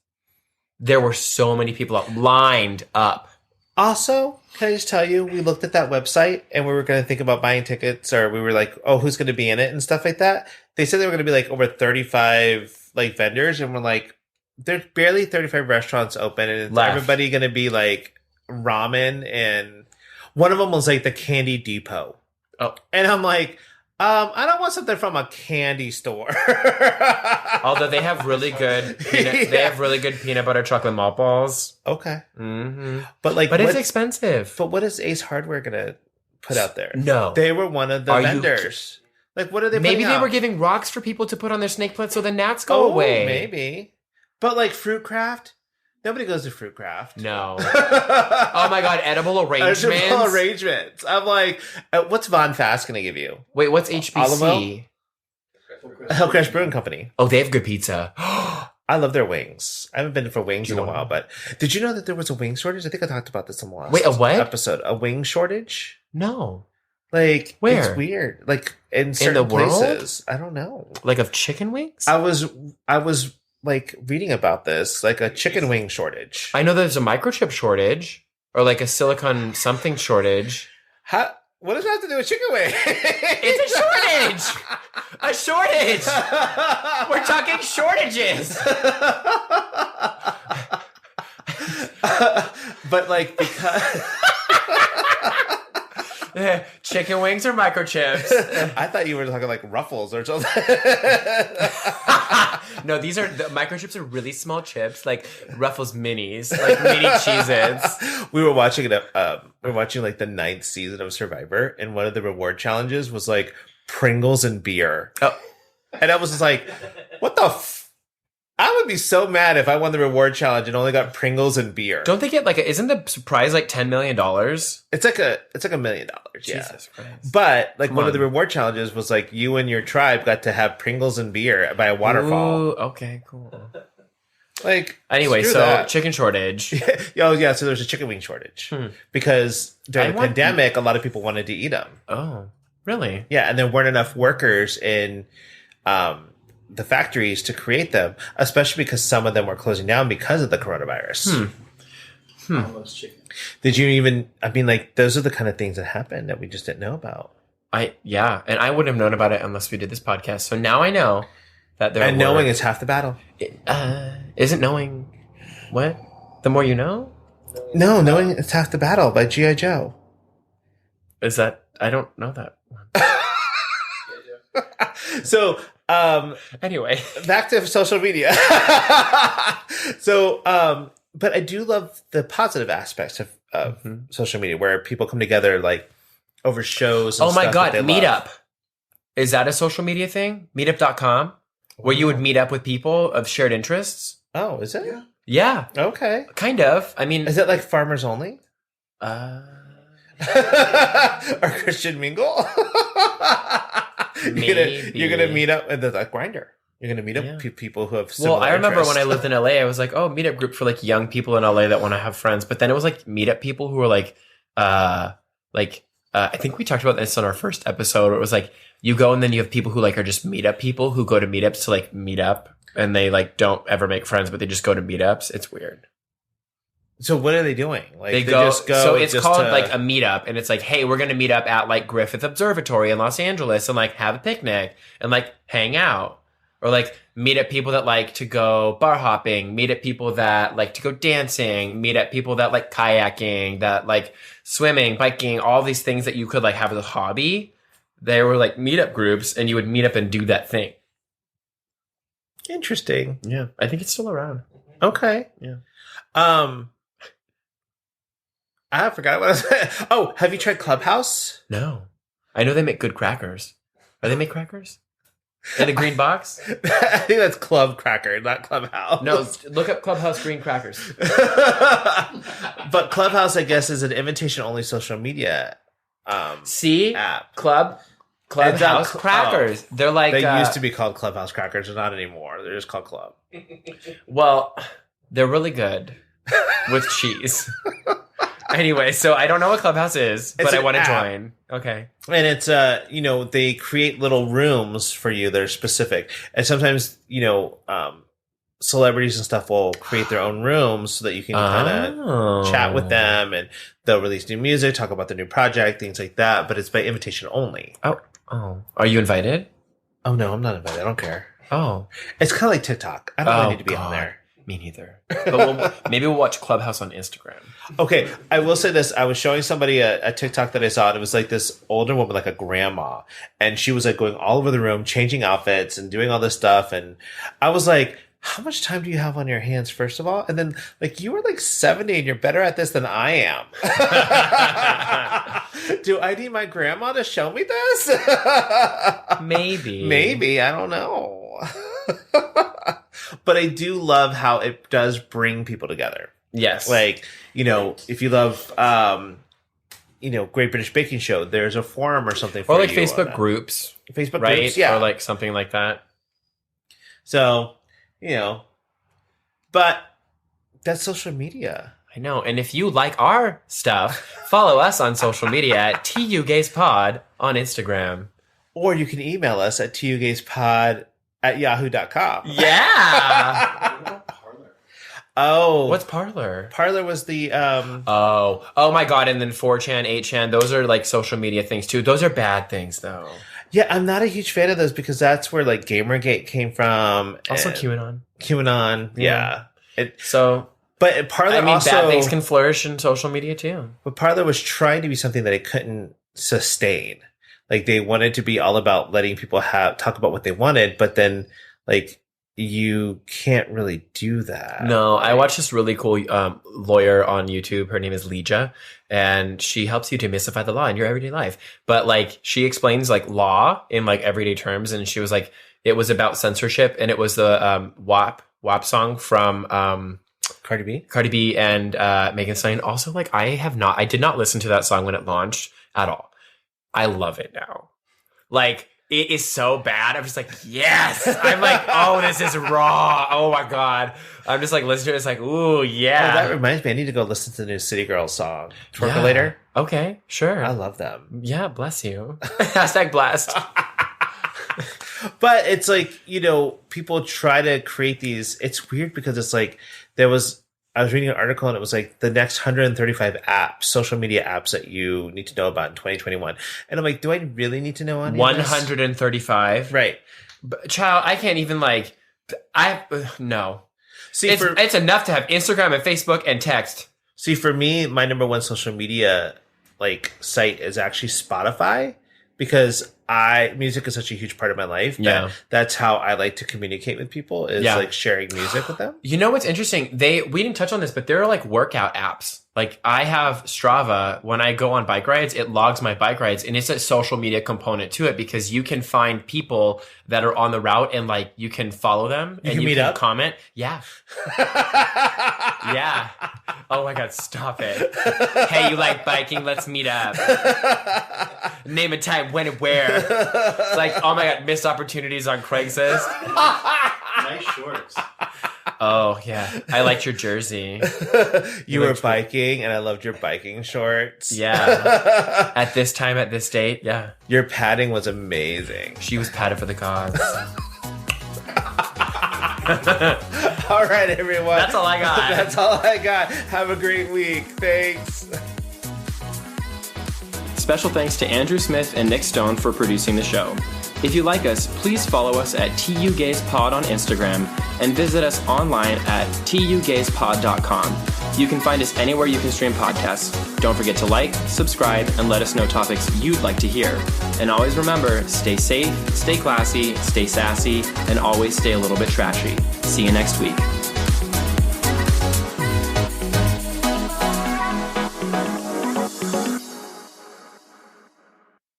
[SPEAKER 1] There were so many people lined up.
[SPEAKER 2] Also, can I just tell you, we looked at that website and we were going to think about buying tickets, or we were like, oh, who's going to be in it and stuff like that. They said they were going to be like over 35 like vendors, and we're like, there's barely 35 restaurants open, and everybody going to be like ramen, and one of them was like the Candy Depot.
[SPEAKER 1] Oh,
[SPEAKER 2] and I'm like, I don't want something from a candy store.
[SPEAKER 1] Although they have really good, they have really good peanut butter chocolate malt balls.
[SPEAKER 2] Okay,
[SPEAKER 1] mm-hmm.
[SPEAKER 2] but
[SPEAKER 1] it's expensive.
[SPEAKER 2] But what is Ace Hardware gonna put out there?
[SPEAKER 1] No,
[SPEAKER 2] they were one of the vendors. Like, what are they?
[SPEAKER 1] Maybe they were giving rocks for people to put on their snake plants so the gnats go away.
[SPEAKER 2] Maybe, but like Fruit Craft. Nobody goes to Fruit Craft.
[SPEAKER 1] No. Oh my God, edible arrangements.
[SPEAKER 2] Edible arrangements. I'm like, what's Von Fast going to give you?
[SPEAKER 1] Wait, what's HBC?
[SPEAKER 2] Hillcrest Brewing Company.
[SPEAKER 1] Oh, they have good pizza.
[SPEAKER 2] I love their wings. I haven't been for wings in a while, but did you know that there was a wing shortage? I think I talked about this in the last
[SPEAKER 1] a what?
[SPEAKER 2] episode. A wing shortage?
[SPEAKER 1] No.
[SPEAKER 2] Like,
[SPEAKER 1] where?
[SPEAKER 2] It's weird. Like, in certain places. I don't know.
[SPEAKER 1] Like of chicken wings?
[SPEAKER 2] I was like reading about this, like a chicken wing shortage.
[SPEAKER 1] I know there's a microchip shortage or like a silicon something shortage.
[SPEAKER 2] What does that have to do with chicken wing?
[SPEAKER 1] It's a shortage. A shortage. We're talking shortages.
[SPEAKER 2] But like, because
[SPEAKER 1] chicken wings or microchips?
[SPEAKER 2] I thought you were talking like Ruffles or something.
[SPEAKER 1] No, the microchips are really small chips, like Ruffles minis, like mini Cheez-Its.
[SPEAKER 2] We were watching it. We were watching like the 9th season of Survivor, and one of the reward challenges was like Pringles and beer.
[SPEAKER 1] Oh,
[SPEAKER 2] and I was just like, what the I would be so mad if I won the reward challenge and only got Pringles and beer.
[SPEAKER 1] Don't they get like isn't the prize like $10 million?
[SPEAKER 2] It's like $1 million. Yeah.
[SPEAKER 1] Jesus Christ.
[SPEAKER 2] But like one of the reward challenges was like you and your tribe got to have Pringles and beer by a waterfall.
[SPEAKER 1] Ooh, okay, cool.
[SPEAKER 2] Like
[SPEAKER 1] anyway, so that. Chicken shortage.
[SPEAKER 2] Oh yeah, so there's a chicken wing shortage because during the pandemic, a lot of people wanted to eat them.
[SPEAKER 1] Oh, really?
[SPEAKER 2] Yeah, and there weren't enough workers in the factories to create them, especially because some of them were closing down because of the coronavirus.
[SPEAKER 3] Almost chicken.
[SPEAKER 2] Did you even? I mean, like those are the kind of things that happen that we just didn't know about.
[SPEAKER 1] And I wouldn't have known about it unless we did this podcast. So now I know that there.
[SPEAKER 2] And knowing is half the battle.
[SPEAKER 1] Isn't knowing what? The more you know?
[SPEAKER 2] No, knowing is half the battle by G.I. Joe.
[SPEAKER 1] Is that? I don't know that one.
[SPEAKER 2] So,
[SPEAKER 1] anyway,
[SPEAKER 2] back to social media. So, but I do love the positive aspects of social media where people come together like over shows. And
[SPEAKER 1] oh my God. Meetup.
[SPEAKER 2] Love.
[SPEAKER 1] Is that a social media thing? Meetup.com where you would meet up with people of shared interests.
[SPEAKER 2] Oh, is it?
[SPEAKER 1] Yeah.
[SPEAKER 2] Okay.
[SPEAKER 1] Kind of. I mean,
[SPEAKER 2] is it like farmers only? Or Christian Mingle? You're gonna meet up at the Grindr. You're gonna meet up with people who have similar
[SPEAKER 1] I remember
[SPEAKER 2] interests.
[SPEAKER 1] when I lived in LA, I was like, oh, meetup group for like young people in LA that want to have friends. But then it was like meetup people who were like, I think we talked about this on our first episode. Where it was like you go and then you have people who like are just meetup people who go to meetups to like meet up and they like don't ever make friends, but they just go to meetups. It's weird.
[SPEAKER 2] So what are they doing? Like
[SPEAKER 1] they just go. So it's called like a meetup, and it's like, hey, we're going to meet up at like Griffith Observatory in Los Angeles and like have a picnic and like hang out, or like meet up people that like to go bar hopping, meet up people that like to go dancing, meet up people that like kayaking, that like swimming, biking, all these things that you could like have as a hobby. They were like meetup groups, and you would meet up and do that thing.
[SPEAKER 2] Interesting.
[SPEAKER 1] Yeah, I think it's still around.
[SPEAKER 2] Okay.
[SPEAKER 1] Yeah.
[SPEAKER 2] I forgot what I was saying. Oh, have you tried Clubhouse?
[SPEAKER 1] No. I know they make good crackers. Are they make crackers? In a green box?
[SPEAKER 2] I think that's Club Cracker, not Clubhouse.
[SPEAKER 1] No, look up Clubhouse green crackers.
[SPEAKER 2] But Clubhouse, I guess, is an invitation-only social media
[SPEAKER 1] See?
[SPEAKER 2] app.
[SPEAKER 1] Club. Clubhouse crackers.
[SPEAKER 2] Oh.
[SPEAKER 1] They're like...
[SPEAKER 2] They used to be called Clubhouse crackers, but not anymore. They're just called Club.
[SPEAKER 1] Well, they're really good with cheese. Anyway, so I don't know what Clubhouse is, but I want to join. Okay.
[SPEAKER 2] And it's, they create little rooms for you that are specific. And sometimes, celebrities and stuff will create their own rooms so that you can kind of chat with them, and they'll release new music, talk about their new project, things like that. But it's by invitation only.
[SPEAKER 1] Oh. Are you invited?
[SPEAKER 2] Oh, no, I'm not invited. I don't care.
[SPEAKER 1] Oh.
[SPEAKER 2] It's kind of like TikTok. I don't really need to be on there.
[SPEAKER 1] Me neither. But maybe we'll watch Clubhouse on Instagram.
[SPEAKER 2] Okay, I will say this. I was showing somebody a TikTok that I saw, and it was like this older woman, like a grandma. And she was like going all over the room, changing outfits and doing all this stuff. And I was like, how much time do you have on your hands, first of all? And then, like, you were like 70 and you're better at this than I am. Do I need my grandma to show me this? Maybe. I don't know. But I do love how it does bring people together.
[SPEAKER 1] Yes.
[SPEAKER 2] Like, if you love, Great British Baking Show, there's a forum or something for you.
[SPEAKER 1] Or like Facebook groups.
[SPEAKER 2] Facebook groups, yeah.
[SPEAKER 1] Or like something like that.
[SPEAKER 2] So, but that's social media.
[SPEAKER 1] I know. And if you like our stuff, follow us on social media at tugayspod on Instagram.
[SPEAKER 2] Or you can email us at tugayspod@yahoo.com.
[SPEAKER 1] Yeah.
[SPEAKER 2] Oh.
[SPEAKER 1] What's Parler?
[SPEAKER 2] Parler was the...
[SPEAKER 1] Oh my God. And then 4chan, 8chan, those are like social media things too. Those are bad things though.
[SPEAKER 2] Yeah, I'm not a huge fan of those because that's where like Gamergate came from.
[SPEAKER 1] Also QAnon.
[SPEAKER 2] Yeah. But Parler
[SPEAKER 1] also... bad things can flourish in social media too.
[SPEAKER 2] But Parler was trying to be something that it couldn't sustain. Like they wanted to be all about letting people talk about what they wanted, but then like you can't really do that.
[SPEAKER 1] No, I watched this really cool lawyer on YouTube. Her name is Leija, and she helps you demystify the law in your everyday life. But like she explains like law in like everyday terms, and she was like, it was about censorship, and it was the WAP song from
[SPEAKER 2] Cardi
[SPEAKER 1] B and Megan Thee Stallion. Also, like I did not listen to that song when it launched at all. I love it now. Like, it is so bad. I'm just like, yes. I'm like, oh, this is raw. Oh my God. I'm just like listening to it. It's like, ooh, yeah.
[SPEAKER 2] Oh, that reminds me. I need to go listen to the new City Girls song. Twerkulator.
[SPEAKER 1] Okay, sure.
[SPEAKER 2] I love them.
[SPEAKER 1] Yeah, bless you. Hashtag blessed.
[SPEAKER 2] But it's like, people try to create these. It's weird because it's like, I was reading an article and it was like the next 135 apps, social media apps that you need to know about in 2021. And I'm like, do I really need to know any
[SPEAKER 1] 135?
[SPEAKER 2] Right.
[SPEAKER 1] But, child, I can't even no.
[SPEAKER 2] See,
[SPEAKER 1] it's enough to have Instagram and Facebook and text.
[SPEAKER 2] See, for me, my number one social media site is actually Spotify because music is such a huge part of my life.
[SPEAKER 1] Yeah.
[SPEAKER 2] That's how I like to communicate with people is like sharing music with them.
[SPEAKER 1] You know what's interesting? We didn't touch on this, but there are like workout apps. Like I have Strava. When I go on bike rides, it logs my bike rides, and it's a social media component to it because you can find people that are on the route and like you can follow them and you can comment. Yeah. Yeah. Oh my God, stop it. Hey, you like biking? Let's meet up. Name a time, when and where. It's like, oh my God, missed opportunities on Craigslist.
[SPEAKER 3] Nice shorts.
[SPEAKER 1] Oh, yeah. I liked your jersey.
[SPEAKER 2] You were biking, and I loved your biking shorts.
[SPEAKER 1] Yeah. At this time, at this date, yeah.
[SPEAKER 2] Your padding was amazing.
[SPEAKER 1] She was padded for the cause.
[SPEAKER 2] All right, everyone.
[SPEAKER 1] That's all I got.
[SPEAKER 2] That's all I got. Have a great week. Thanks.
[SPEAKER 1] Special thanks to Andrew Smith and Nick Stone for producing the show. If you like us, please follow us at tugayspod on Instagram and visit us online at tugayspod.com. You can find us anywhere you can stream podcasts. Don't forget to like, subscribe, and let us know topics you'd like to hear. And always remember, stay safe, stay classy, stay sassy, and always stay a little bit trashy. See you next week.